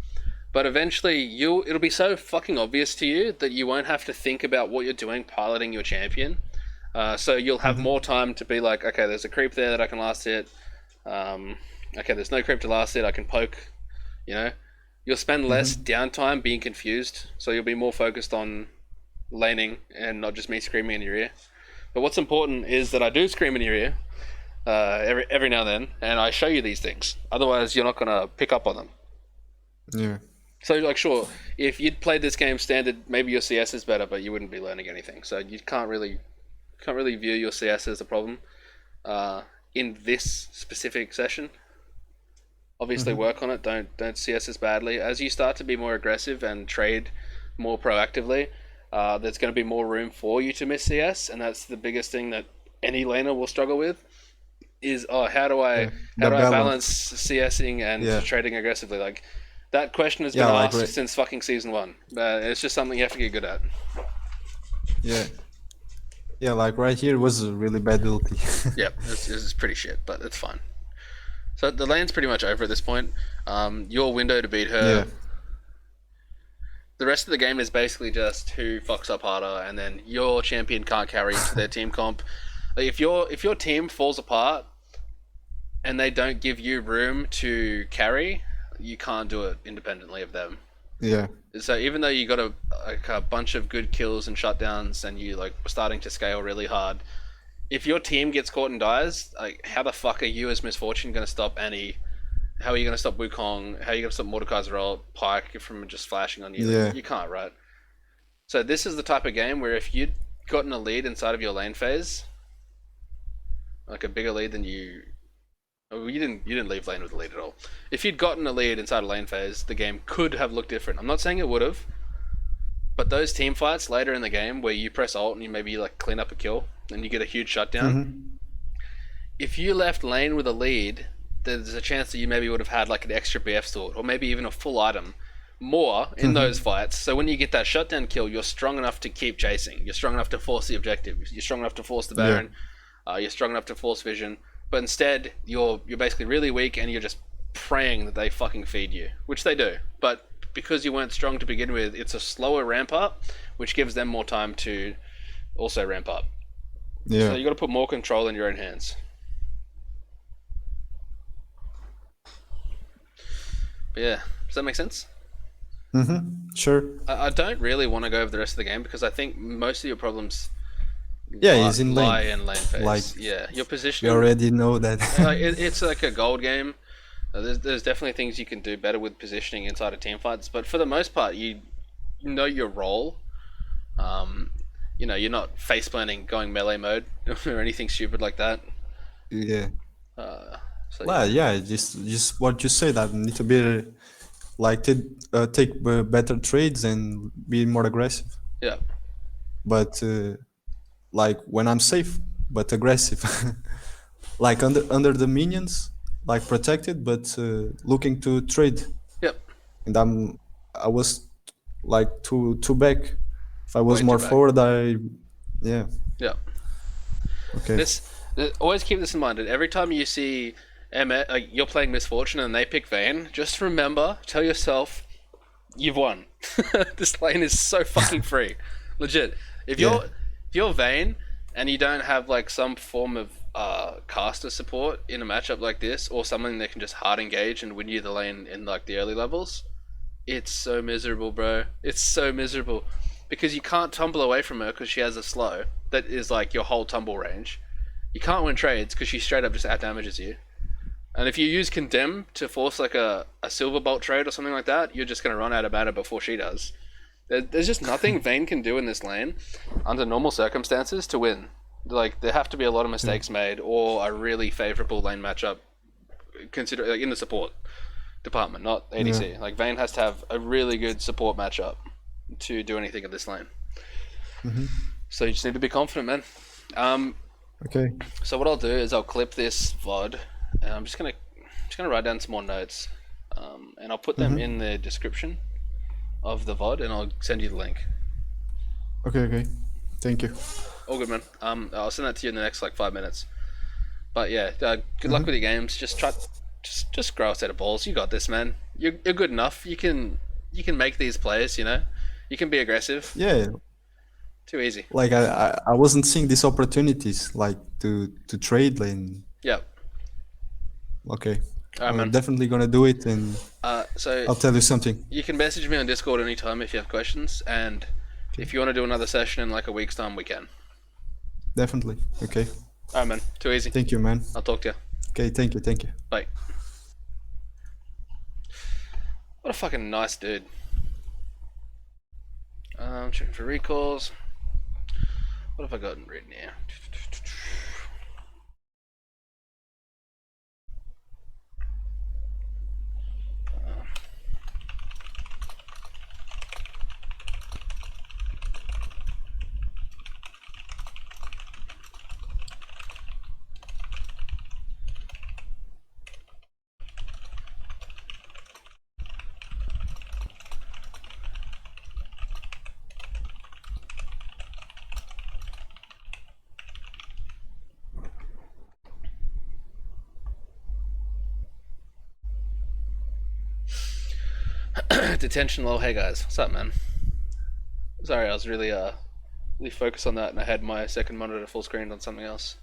But eventually, it'll be so fucking obvious to you that you won't have to think about what you're doing piloting your champion. So you'll have more time to be like, okay, there's a creep there that I can last hit. Okay, there's no creep to last hit. I can poke. You know, you'll spend less downtime being confused, so you'll be more focused on laning and not just me screaming in your ear. But what's important is that I do scream in your ear every now and then, and I show you these things. Otherwise, you're not gonna pick up on them. yeah. So, like, sure, if you'd played this game standard, maybe your CS is better, but you wouldn't be learning anything. So you can't really view your CS as a problem in this specific session. Obviously, work on it. Don't CS as badly. As you start to be more aggressive and trade more proactively, there's going to be more room for you to miss CS, and that's the biggest thing that any laner will struggle with. is, oh, how do Yeah. how The do I balance balance. CSing and Yeah. trading aggressively? Like that question has been Yeah. Like asked since fucking season one. It's just something you have to get good at. yeah. Yeah. Like right here was a really bad ulti. Yep, it's pretty shit, but it's fine. So the lane's pretty much over at this point. Your window to beat Yeah. her. The rest of the game is basically just who fucks up harder, and then your champion can't carry into their team comp. Like if your team falls apart and they don't give you room to carry, you can't do it independently of them. Yeah. So even though you got a bunch of good kills and shutdowns, and you like were starting to scale really hard, if your team gets caught and dies, like how the fuck are you as Misfortune going to stop Annie? How are you going to stop Wukong? How are you going to stop Mordekaiser's role, Pike from just flashing on you? Yeah. You can't, right? So this is the type of game where if you'd gotten a lead inside of your lane phase, like a bigger lead than you, oh, you didn't leave lane with a lead at all. If you'd gotten a lead inside a lane phase, the game could have looked different. I'm not saying it would have, but those team fights later in the game where you press ult and you maybe like clean up a kill and you get a huge shutdown, Mm-hmm. if you left lane with a lead, there's a chance that you maybe would have had like an extra BF sword or maybe even a full item more in Mm-hmm. those fights. So when you get that shutdown kill, you're strong enough to keep chasing. You're strong enough to force the objective. You're strong enough to force the Baron. You're strong enough to force vision. But instead, you're basically really weak and you're just praying that they fucking feed you, which they do. But because you weren't strong to begin with, it's a slower ramp up, which gives them more time to also ramp up. Yeah. So you got to put more control in your own hands. But yeah, does that make sense? Mm-hmm. Sure. I don't really want to go over the rest of the game because I think most of your problems Yeah, he's in lie lane. in lane phase. Like Yeah, your we positioning. already know that. It's like a gold game. There's definitely things you can do better with positioning inside of team fights, but for the most part, you know your role. You're not face planning, going melee mode, or anything stupid like that. Yeah. So Well, yeah, just what you say that need to be like take better trades and be more aggressive. yeah, But like when I'm safe but aggressive, like under the minions, like protected but looking to trade. yep, And I was like too back. If I was way too more back. forward, yeah. Yeah. Okay. Always keep this in mind. And every time you see you're playing Misfortune and they pick Vayne, just remember, tell yourself, you've won. This lane is so fucking free, legit. If you're Vayne and you don't have like some form of caster support in a matchup like this, or someone that can just hard engage and win you the lane in like the early levels, it's so miserable, bro. It's so miserable because you can't tumble away from her because she has a slow that is like your whole tumble range. You can't win trades because she straight up just out damages you. And if you use Condemn to force like a Silver Bolt trade or something like that, you're just going to run out of mana before she does. There's just nothing Vayne can do in this lane under normal circumstances to win. Like there have to be a lot of mistakes made or a really favorable lane matchup. Consider like in the support department, not ADC. Yeah. Like Vayne has to have a really good support matchup to do anything in this lane. Mm-hmm. So you just need to be confident, man. Okay. So what I'll do is I'll clip this VOD, and I'm just gonna write down some more notes, and I'll put them in the description of the VOD, and I'll send you the link. Okay. Thank you. All good, man. I'll send that to you in the next like 5 minutes. But yeah, good luck with your games. Just grow a set of balls. You got this, man. You're good enough. You can make these plays. You know, you can be aggressive. Yeah. Too easy. Like I wasn't seeing these opportunities like to trade lane. Yep. Okay. All right, I'm man. definitely gonna do it, and So I'll tell you something. you can message me on Discord anytime if you have questions, and if you want to do another session in like a week's time, we can. Definitely. Okay. All right, man. Too easy. Thank you, man. I'll talk to you. Okay. Thank you. Bye. What a fucking nice dude. Checking for recalls. What have I got written here? Detention lol. Hey guys, what's up, man? Sorry, I was really really focused on that, and I had my second monitor full screen on something else.